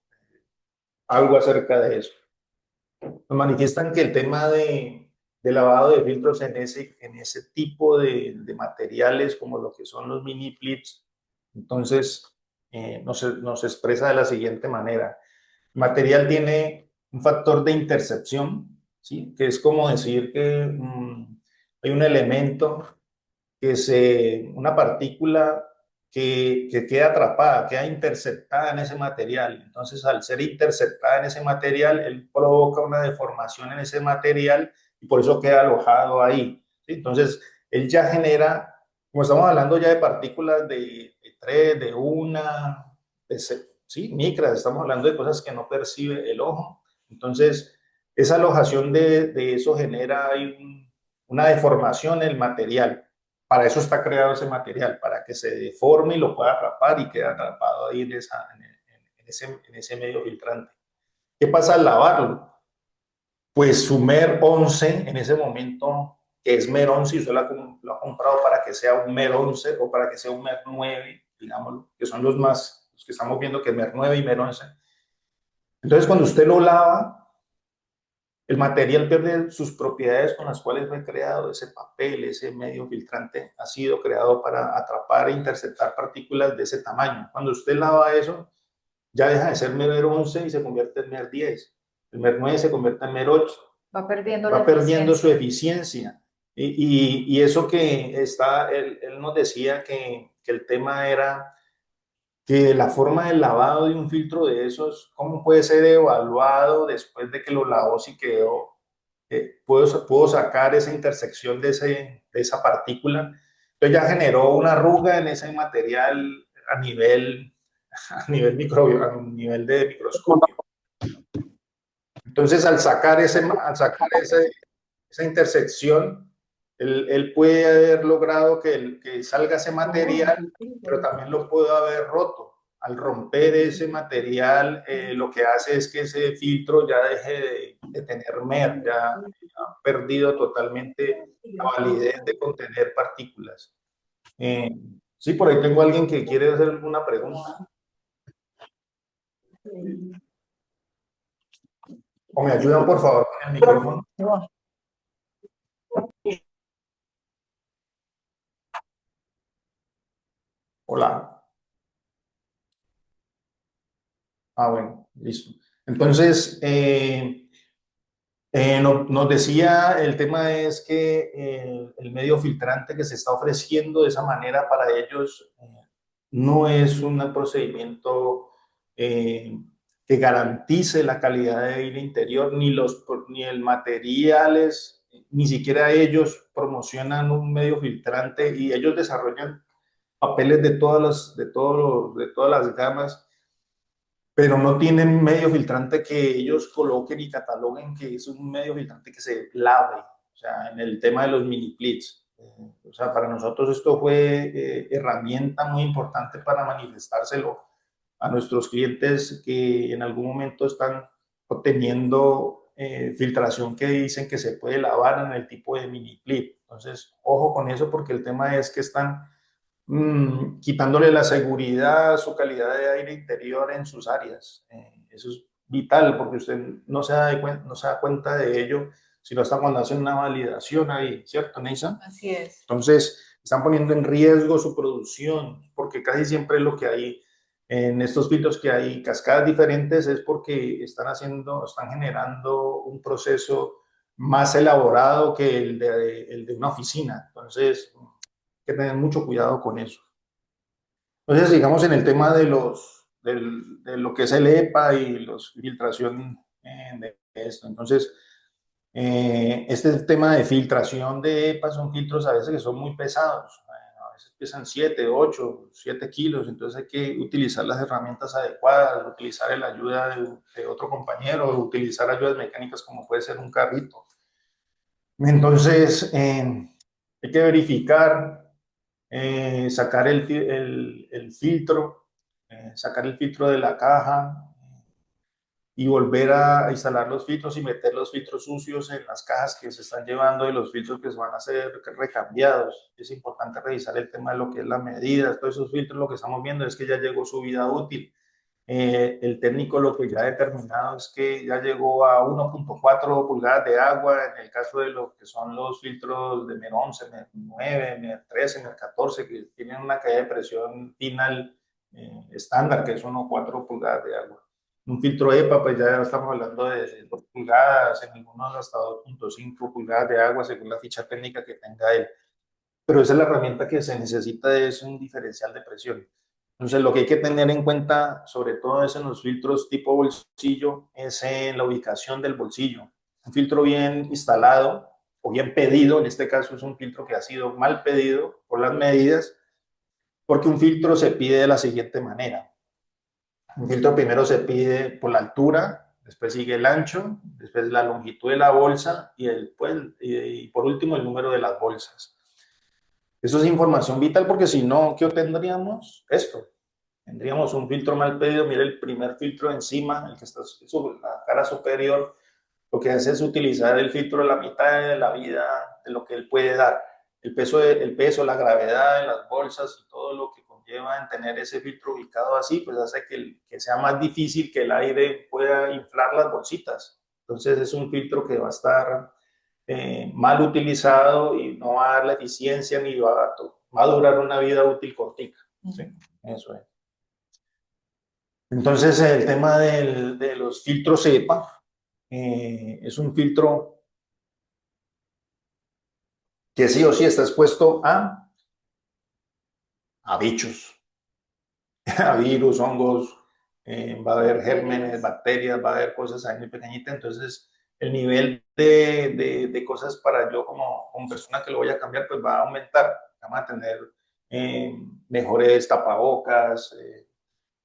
algo acerca de eso. Nos manifiestan que el tema de lavado de filtros en ese tipo de materiales como lo que son los mini plits, entonces nos expresa de la siguiente manera. El material tiene un factor de intercepción, ¿sí? Que es como decir que hay un elemento una partícula que queda atrapada, queda interceptada en ese material. Entonces, al ser interceptada en ese material, él provoca una deformación en ese material y por eso queda alojado ahí. ¿Sí? Entonces, él ya genera, como estamos hablando ya de partículas de 3, de 1, sí, micras, estamos hablando de cosas que no percibe el ojo. Entonces, esa alojación de eso genera una deformación en el material. Para eso está creado ese material, para que se deforme y lo pueda atrapar y quede atrapado ahí en ese medio filtrante. ¿Qué pasa al lavarlo? Pues su MER 11 en ese momento, que es MER 11, y usted lo ha comprado para que sea un MER 11 o para que sea un MER 9, digámoslo, que son los que estamos viendo, que es MER 9 y MER 11. Entonces, cuando usted lo lava, el material pierde sus propiedades con las cuales fue creado. Ese papel, ese medio filtrante ha sido creado para atrapar e interceptar partículas de ese tamaño. Cuando usted lava eso, ya deja de ser MER 11 y se convierte en MER 10. El MER 9 se convierte en MER 8. Va perdiendo su eficiencia. Y eso que está, él nos decía que el tema era que la forma del lavado de un filtro de esos, ¿cómo puede ser evaluado después de que lo lavó si quedó? Puedo sacar esa intersección de esa partícula. Entonces ya generó una arruga en ese material a a nivel de microscopio. Entonces al sacar esa intersección, él puede haber logrado que salga ese material, pero también lo puede haber roto. Al romper ese material, lo que hace es que ese filtro ya deje de tener MER, ya ha perdido totalmente la validez de contener partículas. Sí, por ahí tengo a alguien que quiere hacer alguna pregunta. O me ayudan, por favor, con el micrófono. Hola. Bueno, listo. Entonces, nos decía, el tema es que el medio filtrante que se está ofreciendo de esa manera para ellos no es un procedimiento que garantice la calidad de aire interior, ni el materiales, ni siquiera ellos promocionan un medio filtrante y ellos desarrollan papeles de todas las gamas, pero no tienen medio filtrante que ellos coloquen y cataloguen que es un medio filtrante que se lave, o sea, en el tema de los mini plits. O sea, para nosotros esto fue herramienta muy importante para manifestárselo a nuestros clientes que en algún momento están obteniendo filtración que dicen que se puede lavar en el tipo de mini clip. Entonces, ojo con eso porque el tema es que están quitándole la seguridad, su calidad de aire interior en sus áreas. Eso es vital porque usted no se da cuenta de ello, sino hasta cuando hacen una validación ahí, ¿cierto, Neisa? Así es. Entonces, están poniendo en riesgo su producción, porque casi siempre lo que hay en estos filtros que hay cascadas diferentes es porque están generando un proceso más elaborado que el de una oficina. Entonces, hay que tener mucho cuidado con eso. Entonces, digamos en el tema de lo que es el EPA y los filtración de esto. Entonces, este tema de filtración de EPA son filtros a veces que son muy pesados, a veces pesan 7, 8, 7 kilos, entonces hay que utilizar las herramientas adecuadas, utilizar la ayuda de otro compañero, utilizar ayudas mecánicas como puede ser un carrito. Entonces, hay que verificar, sacar el filtro, sacar el filtro de la caja, y volver a instalar los filtros y meter los filtros sucios en las cajas que se están llevando y los filtros que se van a ser recambiados. Es importante revisar el tema de lo que es la medida. Todos esos filtros lo que estamos viendo es que ya llegó su vida útil. El técnico lo que ya ha determinado es que ya llegó a 1.4 pulgadas de agua en el caso de lo que son los filtros de MER 11, MER 9, MER 13, MER 14, que tienen una caída de presión final estándar, que es 1.4 pulgadas de agua. Un filtro EPA, pues ya estamos hablando de 2 pulgadas, en algunos hasta 2.5 pulgadas de agua, según la ficha técnica que tenga él. Pero esa es la herramienta que se necesita, es un diferencial de presión. Entonces, lo que hay que tener en cuenta, sobre todo es en los filtros tipo bolsillo, es en la ubicación del bolsillo. Un filtro bien instalado o bien pedido, en este caso es un filtro que ha sido mal pedido por las medidas, porque un filtro se pide de la siguiente manera. Un filtro primero se pide por la altura, después sigue el ancho, después la longitud de la bolsa y por último el número de las bolsas. Eso es información vital porque si no, ¿qué obtendríamos? Esto. Tendríamos un filtro mal pedido. Mire el primer filtro encima, el que está sobre la cara superior, lo que hace es utilizar el filtro a la mitad de la vida de lo que él puede dar. El peso, la gravedad de las bolsas y todo lo que conlleva en tener ese filtro ubicado así, pues hace que sea más difícil que el aire pueda inflar las bolsitas. Entonces es un filtro que va a estar mal utilizado y no va a dar la eficiencia ni va a durar una vida útil cortica. ¿Sí? Eso es. Entonces el tema de los filtros EPA es un filtro que sí o sí está expuesto a bichos, a virus, hongos, va a haber gérmenes, bacterias, va a haber cosas ahí muy pequeñitas. Entonces, el nivel de cosas para yo como persona que lo voy a cambiar, pues va a aumentar. Vamos a tener mejores tapabocas,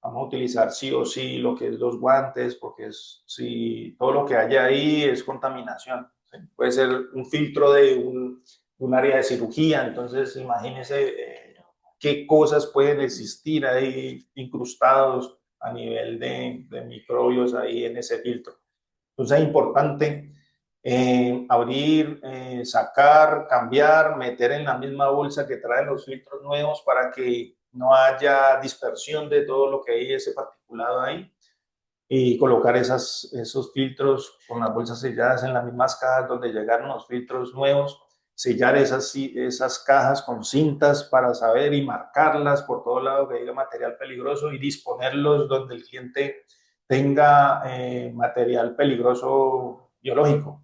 vamos a utilizar sí o sí lo que es los guantes, porque si todo lo que haya ahí es contaminación. ¿Sí? Puede ser un filtro de un área de cirugía, entonces imagínese qué cosas pueden existir ahí incrustados a nivel de microbios ahí en ese filtro. Entonces es importante abrir, sacar, cambiar, meter en la misma bolsa que trae los filtros nuevos para que no haya dispersión de todo lo que hay ese particulado ahí y colocar esos filtros con las bolsas selladas en las mismas cajas donde llegaron los filtros nuevos, sellar esas cajas con cintas para saber y marcarlas por todo lado que haya material peligroso y disponerlos donde el cliente tenga material peligroso biológico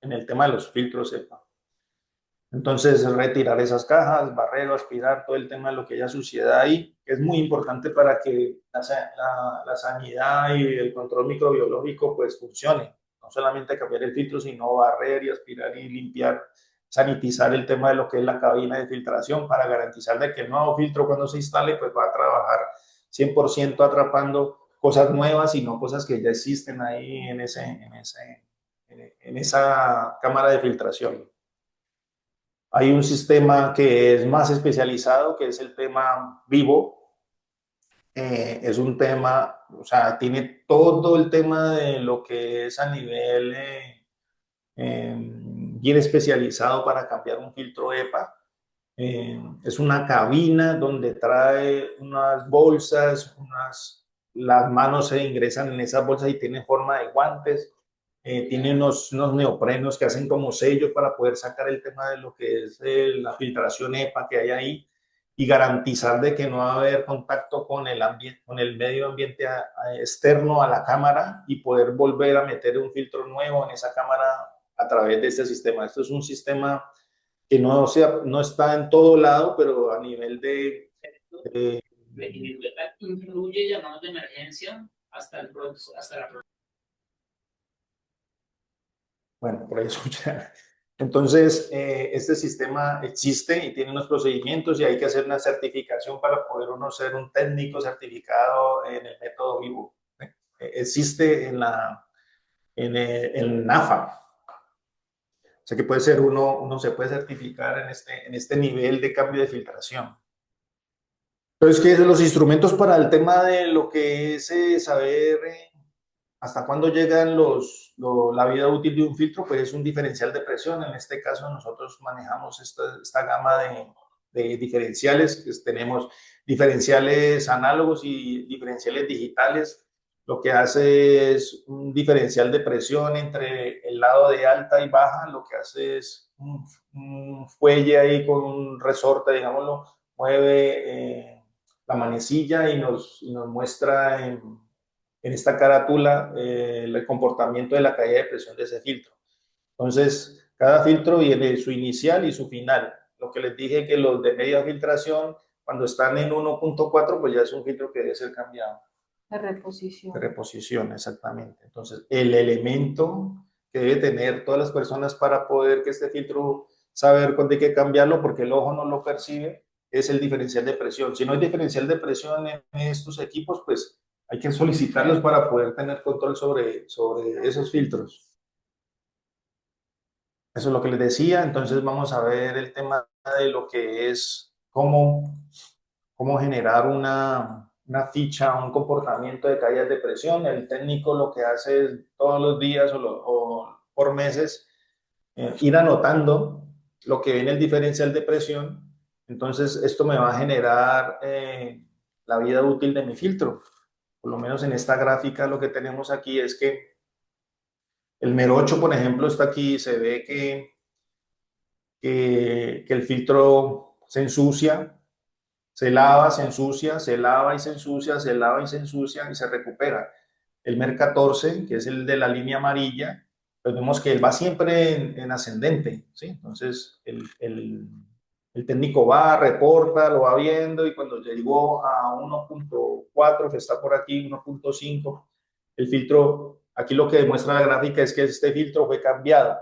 en el tema de los filtros EPA. Entonces, retirar esas cajas, barrer o aspirar todo el tema de lo que haya suciedad ahí, es muy importante para que la sanidad y el control microbiológico pues funcione. No solamente cambiar el filtro, sino barrer y aspirar y limpiar, sanitizar el tema de lo que es la cabina de filtración para garantizar de que el nuevo filtro cuando se instale pues va a trabajar 100% atrapando cosas nuevas y no cosas que ya existen ahí en esa cámara de filtración. Hay un sistema que es más especializado, que es el tema vivo, es un tema, o sea, tiene todo el tema de lo que es a nivel bien especializado para cambiar un filtro EPA. Es una cabina donde trae unas bolsas, las manos se ingresan en esas bolsas y tienen forma de guantes. Tiene unos neoprenos que hacen como sellos para poder sacar el tema de lo que es la filtración EPA que hay ahí y garantizar de que no va a haber contacto con el ambiente, con el medio ambiente externo a la cámara y poder volver a meter un filtro nuevo en esa cámara a través de este sistema. Esto es un sistema que no, no está en todo lado, pero a nivel de incluye llamados de emergencia hasta la. Bueno, por eso ya. Entonces, este sistema existe y tiene unos procedimientos y hay que hacer una certificación para poder uno ser un técnico certificado en el método vivo. Existe en NAFA. O sea que puede ser uno se puede certificar en este nivel de cambio de filtración. Entonces, que los instrumentos para el tema de lo que es saber hasta cuándo llegan la vida útil de un filtro, pues es un diferencial de presión. En este caso, nosotros manejamos esta gama de diferenciales, que tenemos diferenciales análogos y diferenciales digitales. Lo que hace es un diferencial de presión entre el lado de alta y baja, lo que hace es un fuelle ahí con un resorte, digámoslo, mueve la manecilla y nos muestra en esta carátula el comportamiento de la caída de presión de ese filtro. Entonces, cada filtro viene su inicial y su final. Lo que les dije que los de media filtración, cuando están en 1.4, pues ya es un filtro que debe ser cambiado. De reposición. De reposición, exactamente. Entonces, el elemento que debe tener todas las personas para poder que este filtro saber cuándo hay que cambiarlo, porque el ojo no lo percibe, es el diferencial de presión. Si no hay diferencial de presión en estos equipos, pues hay que solicitarlos para poder tener control sobre esos filtros. Eso es lo que les decía. Entonces vamos a ver el tema de lo que es cómo generar una ficha, un comportamiento de caídas de presión. El técnico lo que hace es todos los días o por meses ir anotando lo que viene el diferencial de presión. Entonces esto me va a generar la vida útil de mi filtro. Por lo menos en esta gráfica lo que tenemos aquí es que el MER 8, por ejemplo, está aquí, se ve que el filtro se ensucia, se lava, se ensucia, se lava y se ensucia, se lava y se ensucia y se recupera. El MER 14, que es el de la línea amarilla, pues vemos que él va siempre en ascendente, ¿sí? Entonces, el técnico va, reporta, lo va viendo y cuando llegó a 1.4, que está por aquí, 1.5, el filtro, aquí lo que demuestra la gráfica es que este filtro fue cambiado.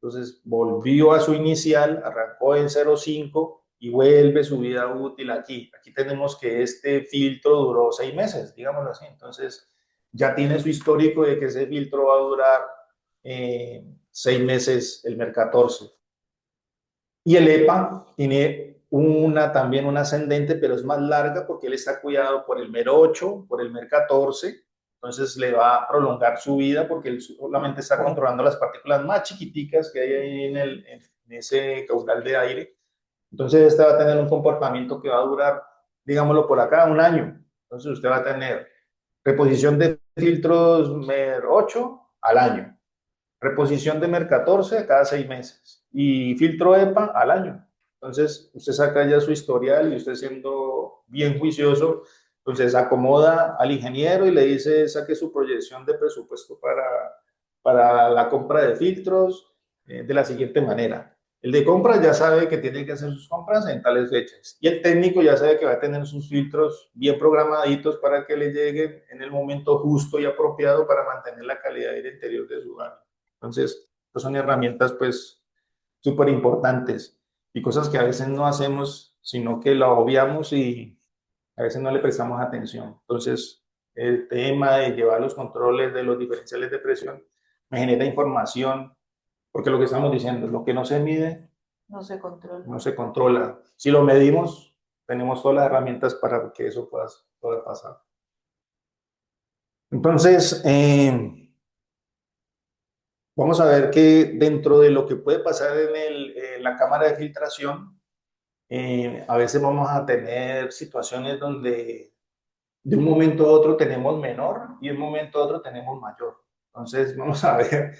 Entonces, volvió a su inicial, arrancó en 0.5 y vuelve su vida útil aquí. Aquí tenemos que este filtro duró 6 meses, digámoslo así. Entonces, ya tiene su histórico de que ese filtro va a durar 6 meses, el MER 14. Y el EPA tiene también una ascendente, pero es más larga porque él está cuidado por el MER 8, por el MER 14. Entonces le va a prolongar su vida porque él solamente está controlando las partículas más chiquiticas que hay ahí en ese caudal de aire. Entonces este va a tener un comportamiento que va a durar, digámoslo por acá, un año. Entonces usted va a tener reposición de filtros MER 8 al año, reposición de MER 14 cada 6 meses y filtro EPA al año. Entonces, usted saca ya su historial y usted siendo bien juicioso, entonces acomoda al ingeniero y le dice, saque su proyección de presupuesto para la compra de filtros de la siguiente manera. El de compras ya sabe que tiene que hacer sus compras en tales fechas. Y el técnico ya sabe que va a tener sus filtros bien programaditos para que le lleguen en el momento justo y apropiado para mantener la calidad del interior de su hogar. Entonces, pues son herramientas pues súper importantes y cosas que a veces no hacemos, sino que la obviamos y a veces no le prestamos atención. Entonces, el tema de llevar los controles de los diferenciales de presión me genera información, porque lo que estamos diciendo, lo que no se mide, No se controla. no se controla. Si lo medimos, tenemos todas las herramientas para que eso puede pasar. Entonces, vamos a ver que dentro de lo que puede pasar en la cámara de filtración, a veces vamos a tener situaciones donde de un momento a otro tenemos menor y de un momento a otro tenemos mayor. Entonces, vamos a ver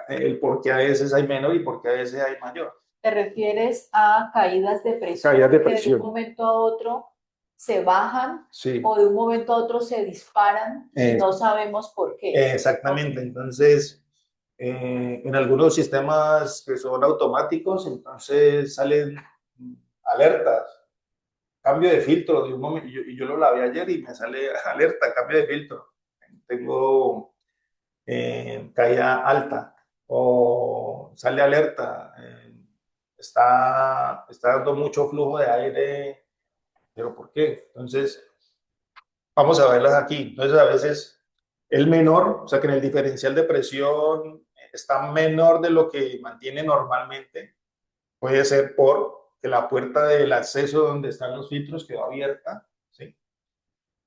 el por qué a veces hay menor y por qué a veces hay mayor. ¿Te refieres a caídas de presión Caídas de que de un presión. momento a otro se bajan Sí, o de un momento a otro se disparan y no sabemos por qué? exactamente. Entonces, en algunos sistemas que son automáticos, entonces salen alertas, cambio de filtro de un momento, y yo lo lavé ayer y me sale alerta, cambio de filtro. Tengo caída alta o sale alerta, está dando mucho flujo de aire, pero ¿por qué? Entonces, vamos a verlas aquí. Entonces, a veces el menor, o sea que en el diferencial de presión está menor de lo que mantiene normalmente, puede ser por que la puerta del acceso donde están los filtros quedó abierta, ¿sí?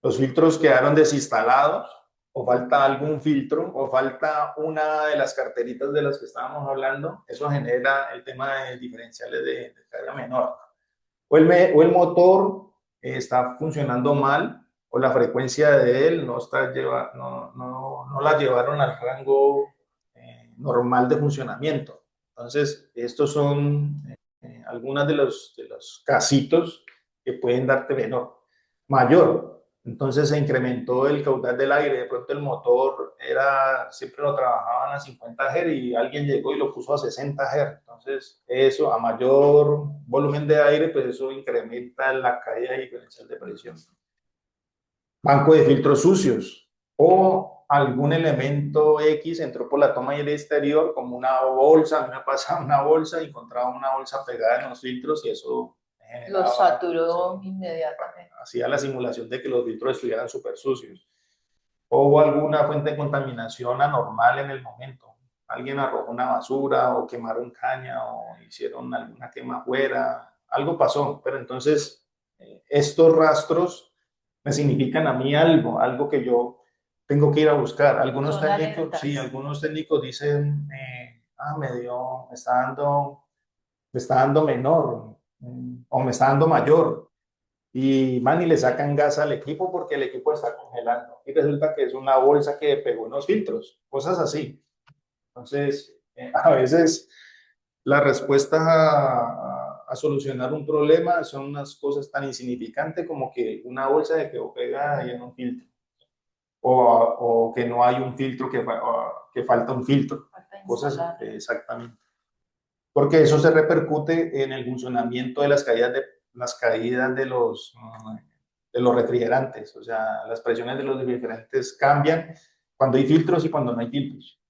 Los filtros quedaron desinstalados, o falta algún filtro, o falta una de las carteritas de las que estábamos hablando. Eso genera el tema de diferenciales de carga menor. O el motor está funcionando mal, o la frecuencia de él no la llevaron al rango normal de funcionamiento. Entonces, estos son algunos de los casitos que pueden darte menor. Mayor, entonces se incrementó el caudal del aire, de pronto el motor siempre lo trabajaban a 50 Hz y alguien llegó y lo puso a 60 Hz. Entonces, eso a mayor volumen de aire, pues eso incrementa la caída diferencial de presión. Banco de filtros sucios o algún elemento X entró por la toma y el exterior, como una bolsa, a mí me pasa una bolsa, encontraba una bolsa pegada en los filtros y eso Los saturó inmediatamente. hacía la simulación de que los filtros estuvieran súper sucios. O hubo alguna fuente de contaminación anormal en el momento. Alguien arrojó una basura o quemaron caña o hicieron alguna quema afuera. Algo pasó, pero entonces estos rastros me significan a mí algo que yo tengo que ir a buscar. Algunos Son técnicos, sí, alertas. algunos técnicos dicen, me está dando menor o me está dando mayor y man, y le sacan gas al equipo porque el equipo está congelando. Y resulta que es una bolsa que pegó unos filtros, cosas así. Entonces, a veces la respuesta a solucionar un problema son unas cosas tan insignificantes como que una bolsa de quedó pegada y en un filtro. O que no hay un filtro, que falta un filtro. Falta Cosas instalar. exactamente. Porque eso se repercute en el funcionamiento de las caídas de los refrigerantes. O sea, las presiones de los refrigerantes cambian cuando hay filtros y cuando no hay filtros.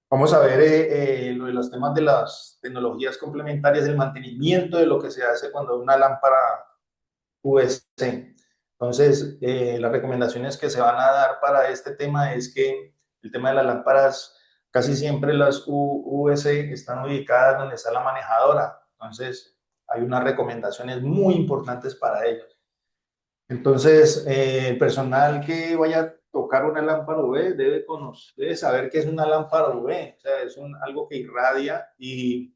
Vamos a ver lo de los temas de las tecnologías complementarias, el mantenimiento de lo que se hace cuando una lámpara UVC. Entonces, las recomendaciones que se van a dar para este tema es que el tema de las lámparas, casi siempre las UVC están ubicadas donde está la manejadora. Entonces, hay unas recomendaciones muy importantes para ellos. Entonces, el personal que vaya a tocar una lámpara UV debe saber que es una lámpara UV, o sea, algo que irradia y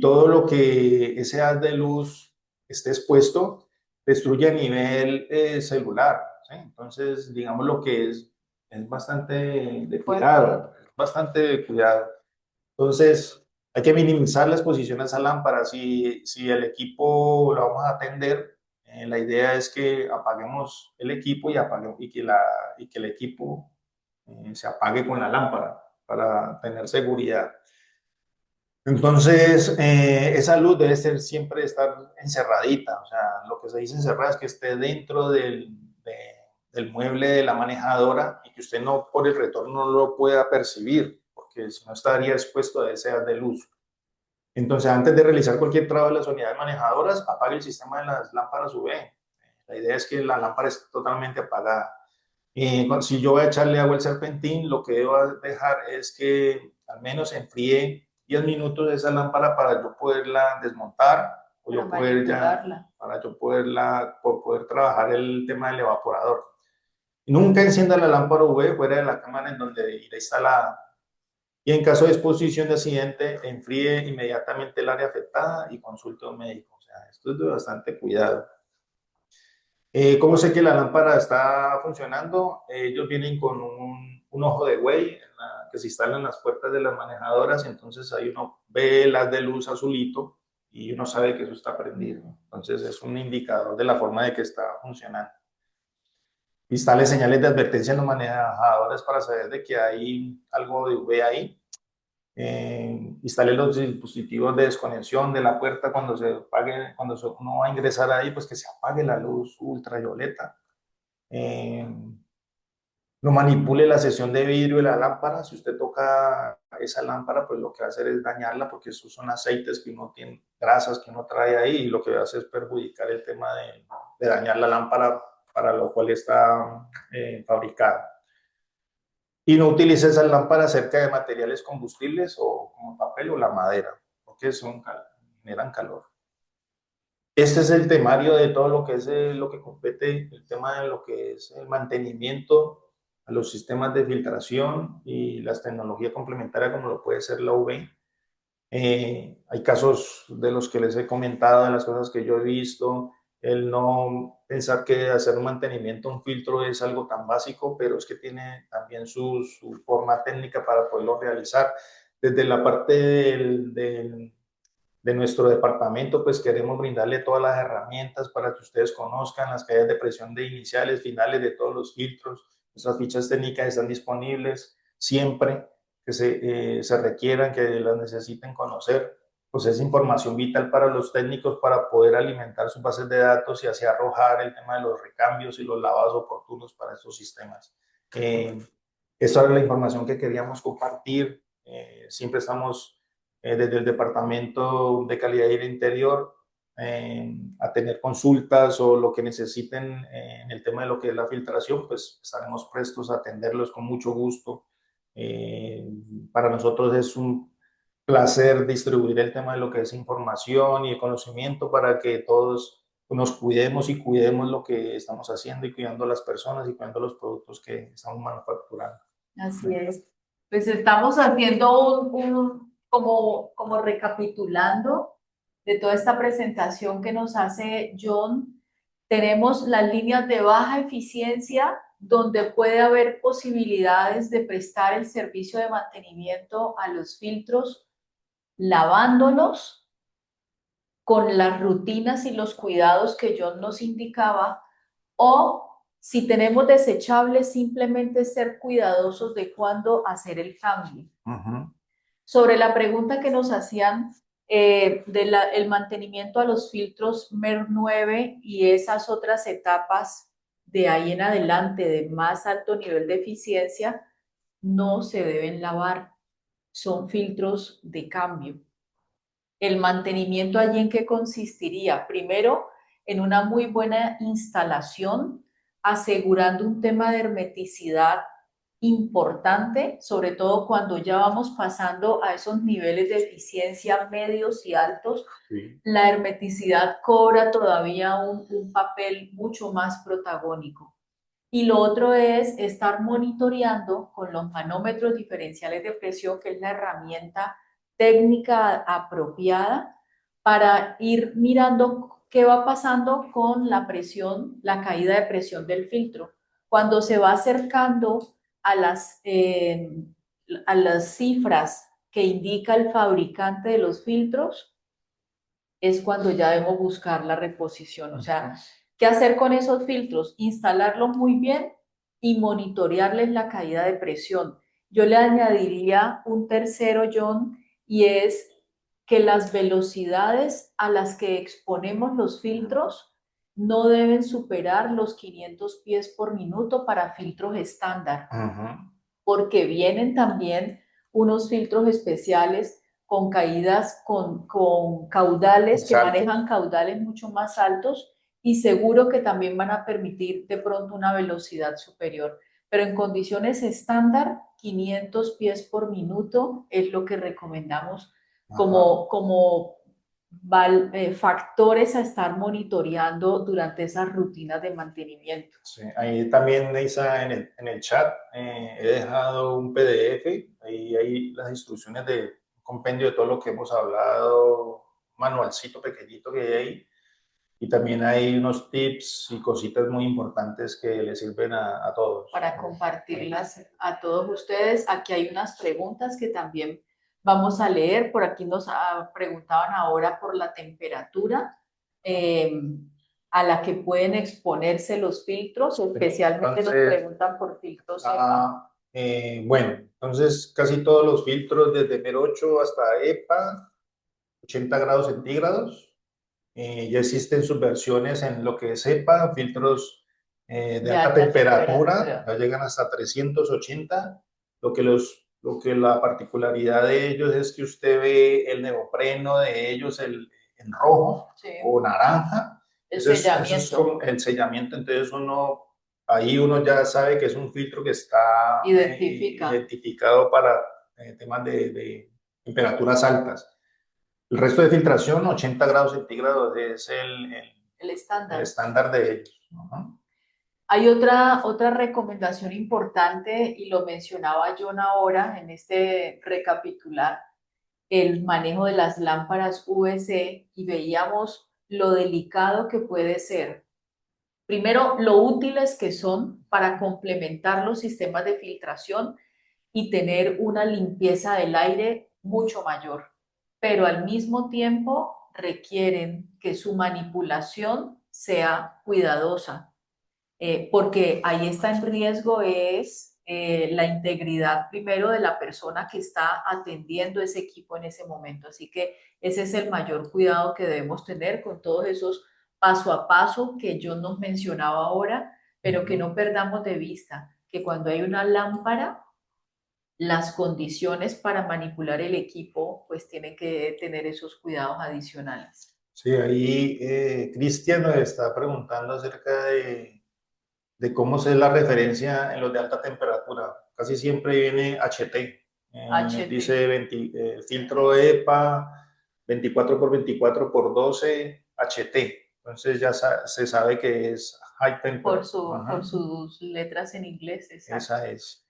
todo lo que ese haz de luz esté expuesto destruye a nivel celular, ¿sí? Entonces, digamos lo que es bastante de cuidado, bastante de cuidado. Entonces, hay que minimizar la exposición a esa lámpara. Si el equipo lo vamos a atender, la idea es que apaguemos el equipo y que el equipo se apague con la lámpara para tener seguridad. Entonces, esa luz debe ser siempre estar encerradita, o sea, lo que se dice encerrada es que esté dentro del mueble de la manejadora y que usted no por el retorno no lo pueda percibir, porque si no estaría expuesto a ese haz de luz. Entonces, antes de realizar cualquier trabajo en las unidades manejadoras, apague el sistema de las lámparas UV. La idea es que la lámpara esté totalmente apagada. Si yo voy a echarle agua al serpentín, lo que debo dejar es que al menos enfríe 10 minutos esa lámpara para yo poderla desmontar o Para yo poder ya, manipularla. para yo poder trabajar el tema del evaporador. Nunca encienda la lámpara UV fuera de la cámara en donde irá instalada. Y en caso de exposición de accidente, enfríe inmediatamente el área afectada y consulte a un médico. O sea, esto es de bastante cuidado. ¿Cómo sé que la lámpara está funcionando? Ellos vienen con un ojo de güey que se instala en las puertas de las manejadoras, entonces ahí uno ve el haz de luz azulito y uno sabe que eso está prendido. Entonces es un indicador de la forma de que está funcionando. Instale señales de advertencia en los manejadores para saber de que hay algo de UV ahí. Instale los dispositivos de desconexión de la puerta cuando se apague, cuando uno va a ingresar ahí, pues que se apague la luz ultravioleta. Eh, no manipule la sección de vidrio de la lámpara. Si usted toca esa lámpara, pues lo que va a hacer es dañarla porque esos son aceites que uno tiene, grasas que uno trae ahí y lo que va a hacer es perjudicar el tema de dañar la lámpara para lo cual está fabricada. Y no utilice esas lámparas cerca de materiales combustibles o como papel o la madera, porque generan calor. Este es el temario de todo lo que es lo que compete, el tema de lo que es el mantenimiento a los sistemas de filtración y las tecnologías complementarias como lo puede ser la UV. Hay casos de los que les he comentado, de las cosas que yo he visto, el no pensar que hacer un mantenimiento a un filtro es algo tan básico, pero es que tiene también su forma técnica para poderlo realizar. Desde la parte de nuestro departamento, pues queremos brindarle todas las herramientas para que ustedes conozcan las caídas de presión de iniciales, finales de todos los filtros. Nuestras fichas técnicas están disponibles siempre que se requieran, que las necesiten conocer. Pues es información vital para los técnicos para poder alimentar sus bases de datos y así arrojar el tema de los recambios y los lavados oportunos para estos sistemas. Esta era la información que queríamos compartir. Siempre estamos desde el Departamento de Calidad de Aire Interior a tener consultas o lo que necesiten en el tema de lo que es la filtración, pues estaremos prestos a atenderlos con mucho gusto. Eh, para nosotros es un placer distribuir el tema de lo que es información y el conocimiento para que todos nos cuidemos y cuidemos lo que estamos haciendo y cuidando a las personas y cuidando los productos que estamos manufacturando. Así es. Pues estamos haciendo como recapitulando de toda esta presentación que nos hace John. Tenemos las líneas de baja eficiencia donde puede haber posibilidades de prestar el servicio de mantenimiento a los filtros lavándolos con las rutinas y los cuidados que John nos indicaba, o si tenemos desechables, simplemente ser cuidadosos de cuándo hacer el cambio. Sobre la pregunta que nos hacían del mantenimiento a los filtros MER 9 y esas otras etapas de ahí en adelante de más alto nivel de eficiencia, no se deben lavar, son filtros de cambio. ¿El mantenimiento allí en qué consistiría? Primero, en una muy buena instalación, asegurando un tema de hermeticidad importante, sobre todo cuando ya vamos pasando a esos niveles de eficiencia medios y altos. Sí. La hermeticidad cobra todavía un papel mucho más protagónico. Y lo otro es estar monitoreando con los manómetros diferenciales de presión, que es la herramienta técnica apropiada para ir mirando qué va pasando con la presión, la caída de presión del filtro. Cuando se va acercando a las cifras que indica el fabricante de los filtros, es cuando ya debemos buscar la reposición. O sea, ¿qué hacer con esos filtros? Instalarlos muy bien y monitorearles la caída de presión. Yo le añadiría un tercero, John, y es que las velocidades a las que exponemos los filtros no deben superar los 500 pies por minuto para filtros estándar, porque vienen también unos filtros especiales con caídas, con caudales que manejan caudales mucho más altos y seguro que también van a permitir de pronto una velocidad superior. Pero en condiciones estándar, 500 pies por minuto es lo que recomendamos como factores a estar monitoreando durante esas rutinas de mantenimiento. Sí, ahí también, Isa, en el chat he dejado un PDF, ahí hay las instrucciones de un compendio de todo lo que hemos hablado, manualcito pequeñito que hay ahí, y también hay unos tips y cositas muy importantes que le sirven a todos. Para compartirlas a todos ustedes. Aquí hay unas preguntas que también vamos a leer. Por aquí nos preguntaban ahora por la temperatura eh, a la que pueden exponerse los filtros, especialmente nos Entonces, preguntan por filtros EPA. bueno, entonces casi todos los filtros desde 0,8 hasta EPA, 80 grados centígrados. Ya existen subversiones en lo que es EPA, filtros de De alta alta temperatura, temperatura. ya llegan hasta 380. Lo que la particularidad de ellos es que usted ve el neopreno de ellos en rojo Sí. o naranja. El Eso es sellamiento. como el sellamiento, entonces ahí uno ya sabe que es un filtro que está Identifica. identificado para temas de temperaturas altas. El resto de filtración, 80 grados centígrados, es El el estándar. estándar de ellos. Ajá. Hay otra recomendación importante y lo mencionaba John ahora en este recapitular, el manejo de las lámparas UVC y veíamos lo delicado que puede ser. Primero, lo útiles que son para complementar los sistemas de filtración y tener una limpieza del aire mucho mayor, pero al mismo tiempo requieren que su manipulación sea cuidadosa, porque ahí está en riesgo es la integridad primero de la persona que está atendiendo ese equipo en ese momento. Así que ese es el mayor cuidado que debemos tener con todos esos paso a paso que yo nos mencionaba ahora, pero que no perdamos de vista que cuando hay una lámpara, las condiciones para manipular el equipo pues tienen que tener esos cuidados adicionales. Sí, ahí Cristian nos está preguntando acerca de cómo es la referencia en los de alta temperatura. Casi siempre viene HT. HT. Dice filtro EPA 24 por 24 por 12 HT. Entonces ya se sabe que es high temperature. Por Ajá, sus letras en inglés, exacto. esa es.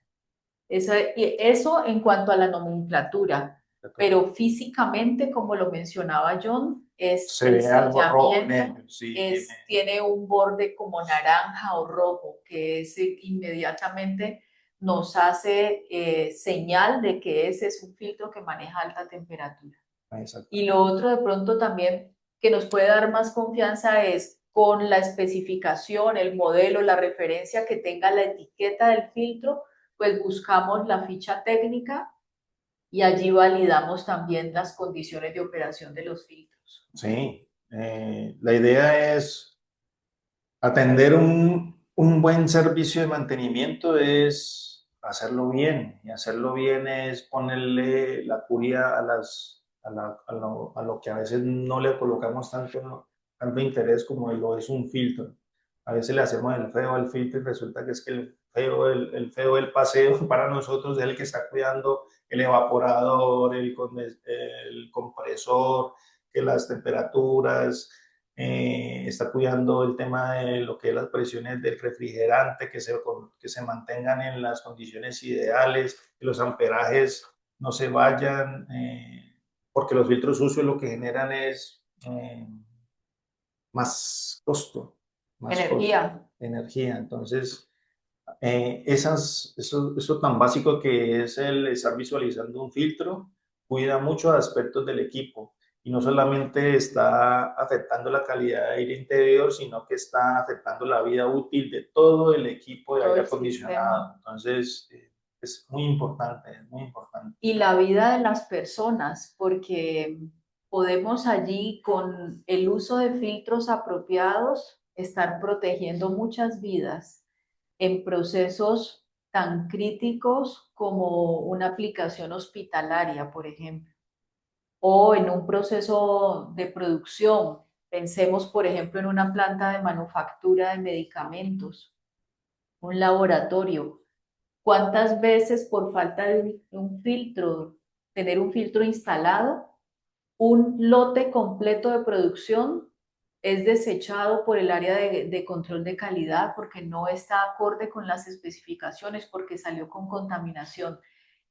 Eso en cuanto a la nomenclatura, pero físicamente, como lo mencionaba John, es Se el ve algo rojo en sellamiento, ellos, sí, tiene. tiene un borde como naranja o rojo, que es inmediatamente nos hace señal de que ese es un filtro que maneja alta temperatura. Y lo Exactamente. otro de pronto también que nos puede dar más confianza es con la especificación, el modelo, la referencia que tenga la etiqueta del filtro, pues buscamos la ficha técnica y allí validamos también las condiciones de operación de los filtros. Sí, la idea es atender un buen servicio de mantenimiento, es hacerlo bien, y hacerlo bien es ponerle la curia a lo que a veces no le colocamos tanto interés como lo es un filtro. A veces le hacemos el feo al filtro y resulta que es que el feo del paseo para nosotros es el que está cuidando el evaporador, el compresor, que las temperaturas, está cuidando el tema de lo que es las presiones del refrigerante, que se mantengan en las condiciones ideales, que los amperajes no se vayan, porque los filtros sucios lo que generan es más costo, Energía. energía. Entonces, eso tan básico que es el estar visualizando un filtro, cuida muchos aspectos del equipo y no solamente está afectando la calidad de aire interior, sino que está afectando la vida útil de todo el equipo de Todo aire el acondicionado. sistema. Entonces, es muy importante, es muy importante. Y la vida de las personas, porque podemos allí con el uso de filtros apropiados estar protegiendo muchas vidas en procesos tan críticos como una aplicación hospitalaria, por ejemplo, o en un proceso de producción. Pensemos, por ejemplo, en una planta de manufactura de medicamentos, un laboratorio. ¿Cuántas veces por falta de un filtro, tener un filtro instalado, un lote completo de producción es desechado por el área de control de calidad porque no está acorde con las especificaciones, porque salió con contaminación.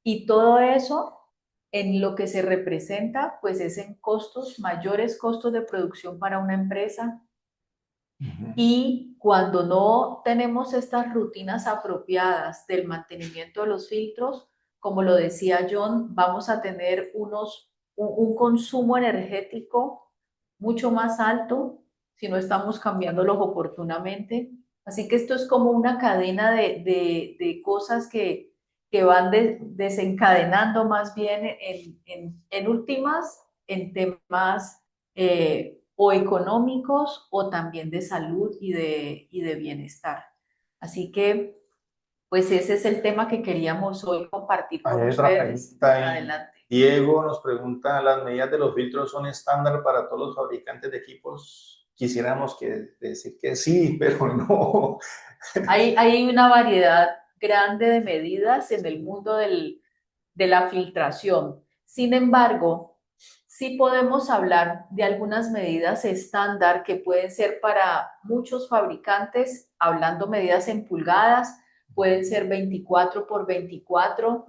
Y todo eso en lo que se representa, pues es en costos, mayores costos de producción para una empresa. Ujú. Y cuando no tenemos estas rutinas apropiadas del mantenimiento de los filtros, como lo decía John, vamos a tener un consumo energético mucho más alto si no estamos cambiándolos oportunamente. Así que esto es como una cadena de cosas que van desencadenando más bien en últimas en temas o económicos o también de salud y de bienestar. Así que, pues ese es el tema que queríamos hoy compartir con Hay otra ustedes. pregunta ahí. Adelante. Diego nos pregunta, ¿las medidas de los filtros son estándar para todos los fabricantes de equipos? Quisiéramos decir que sí, pero no. Hay una variedad grande de medidas en el mundo de la filtración. Sin embargo, sí podemos hablar de algunas medidas estándar que pueden ser para muchos fabricantes, hablando medidas en pulgadas, pueden ser 24 por 24,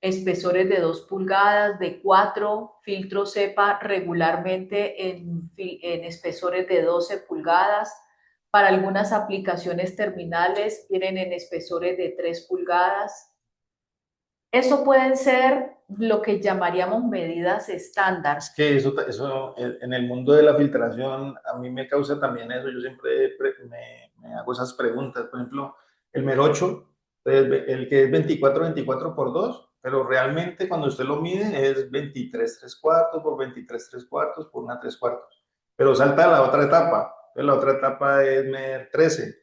espesores de 2 pulgadas, de 4, filtros cepa regularmente en espesores de 12 pulgadas. Para algunas aplicaciones terminales vienen en espesores de 3 pulgadas. Eso pueden ser lo que llamaríamos medidas estándar. Es que eso en el mundo de la filtración a mí me causa también eso. Yo siempre me hago esas preguntas. Por ejemplo, el merocho, el que es 24 por 2, pero realmente cuando usted lo mide es 23 3 cuartos por 23 3 cuartos por una 3 cuartos. Pero salta a la otra etapa. Entonces, la otra etapa es medir 13.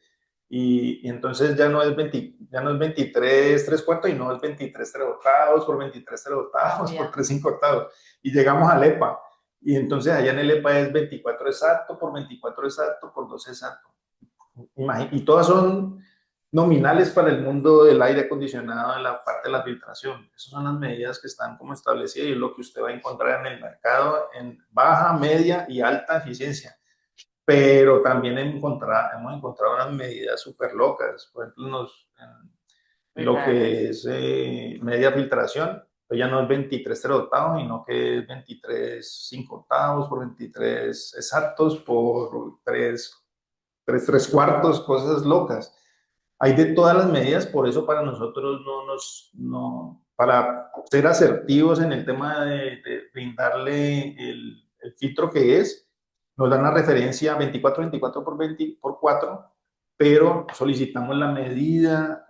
Y entonces ya no es 23 3 cuartos y no es 23 3 octavos por 23 3 octavos por Yeah. 3 5 octavos. Y llegamos al EPA. Y entonces allá en el EPA es 24 exacto por 24 exacto por 2 exacto. Y todas son nominales para el mundo del aire acondicionado en la parte de la filtración. Esas son las medidas que están como establecidas y es lo que usted va a encontrar en el mercado en baja, media y alta eficiencia. Pero también hemos encontrado unas medidas súper locas. Por ejemplo, Muy lo raras. que es media filtración, pues ya no es 23 3 octavos, sino que es 23 5 octavos por 23 exactos por 3 cuartos, cosas locas. Hay de todas las medidas, por eso para nosotros para ser asertivos en el tema de brindarle el filtro que es, nos dan la referencia 24 por 20 por 4, pero solicitamos la medida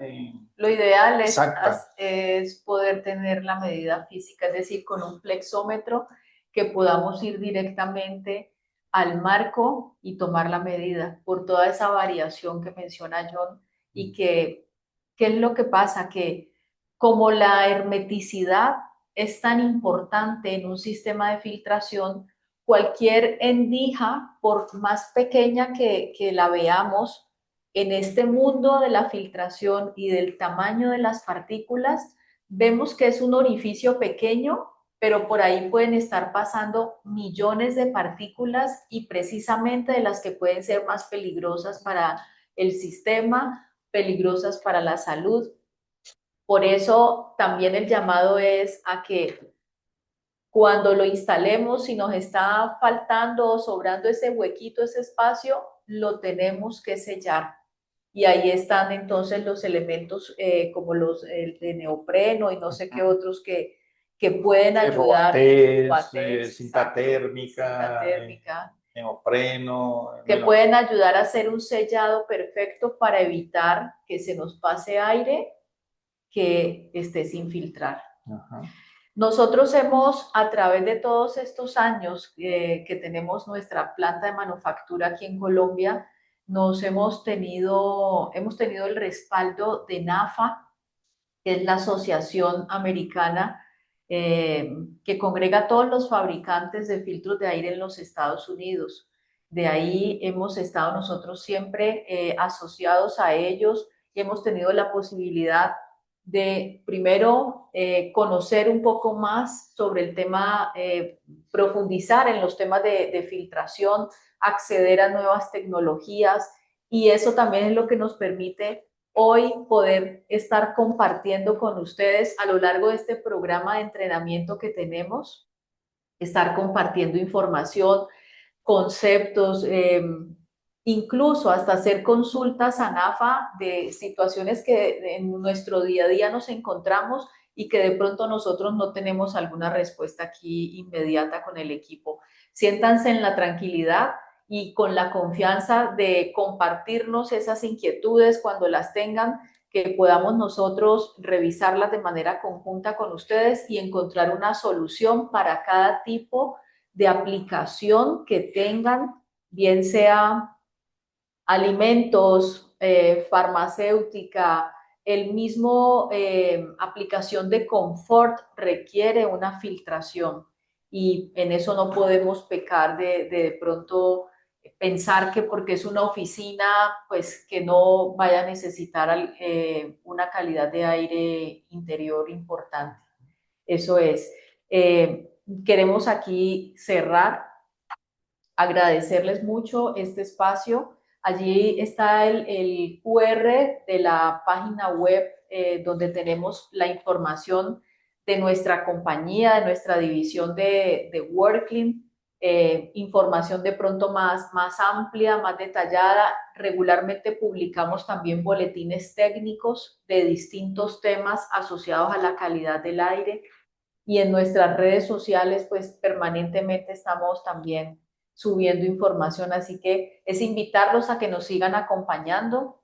Lo ideal exacta. es poder tener la medida física, es decir, con un flexómetro que podamos ir directamente al marco y tomar la medida por toda esa variación que menciona John y ¿qué es lo que pasa? Que como la hermeticidad es tan importante en un sistema de filtración, cualquier endija, por más pequeña que la veamos, en este mundo de la filtración y del tamaño de las partículas, vemos que es un orificio pequeño, pero por ahí pueden estar pasando millones de partículas y precisamente de las que pueden ser más peligrosas para el sistema, peligrosas para la salud. Por eso también el llamado es a que cuando lo instalemos, si nos está faltando o sobrando ese huequito, ese espacio, lo tenemos que sellar. Y ahí están entonces los elementos como los de neopreno y no sé qué otros que pueden ayudar, Boatés, Batex, cinta exacto, cinta térmica, térmica, neopreno, que bueno, pueden ayudar a hacer un sellado perfecto para evitar que se nos pase aire que esté sin filtrar. ajá. Nosotros hemos, a través de todos estos años que tenemos nuestra planta de manufactura aquí en Colombia, hemos tenido el respaldo de NAFA, que es la Asociación Americana que congrega a todos los fabricantes de filtros de aire en los Estados Unidos. De ahí hemos estado nosotros siempre asociados a ellos y hemos tenido la posibilidad de primero conocer un poco más sobre el tema, profundizar en los temas de filtración, acceder a nuevas tecnologías y eso también es lo que nos permite hoy poder estar compartiendo con ustedes a lo largo de este programa de entrenamiento que tenemos, estar compartiendo información, conceptos, incluso hasta hacer consultas a NAFA de situaciones que en nuestro día a día nos encontramos y que de pronto nosotros no tenemos alguna respuesta aquí inmediata con el equipo. Siéntanse en la tranquilidad y con la confianza de compartirnos esas inquietudes cuando las tengan, que podamos nosotros revisarlas de manera conjunta con ustedes y encontrar una solución para cada tipo de aplicación que tengan, bien sea alimentos, farmacéutica, el mismo aplicación de confort requiere una filtración y en eso no podemos pecar de pronto pensar que porque es una oficina, pues que no vaya a necesitar una calidad de aire interior importante. Eso es. Queremos aquí cerrar, agradecerles mucho este espacio. Allí está el QR de la página web donde tenemos la información de nuestra compañía, de nuestra división de Workling, información de pronto más amplia, más detallada. Regularmente publicamos también boletines técnicos de distintos temas asociados a la calidad del aire y en nuestras redes sociales pues permanentemente estamos también subiendo información, así que es invitarlos a que nos sigan acompañando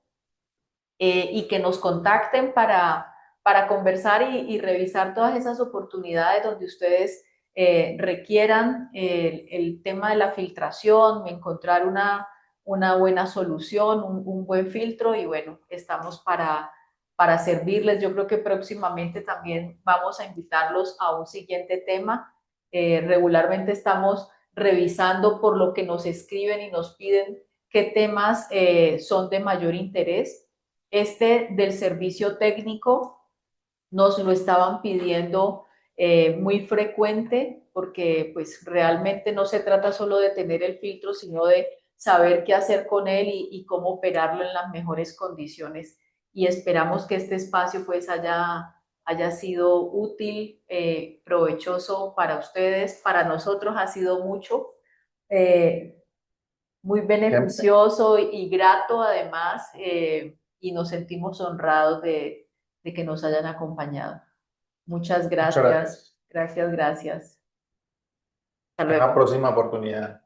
y que nos contacten para conversar y revisar todas esas oportunidades donde ustedes requieran el tema de la filtración, encontrar una buena solución, un buen filtro y bueno, estamos para servirles. Yo creo que próximamente también vamos a invitarlos a un siguiente tema. Regularmente estamos revisando por lo que nos escriben y nos piden qué temas son de mayor interés. Este del servicio técnico nos lo estaban pidiendo muy frecuente porque pues realmente no se trata solo de tener el filtro, sino de saber qué hacer con él y cómo operarlo en las mejores condiciones. Y esperamos que este espacio pues haya sido útil, provechoso para ustedes, para nosotros ha sido mucho. Eh, Muy Siempre. beneficioso y grato además, y nos sentimos honrados de que nos hayan acompañado. Muchas Muchas gracias, gracias. gracias, gracias. Hasta En la luego. próxima oportunidad.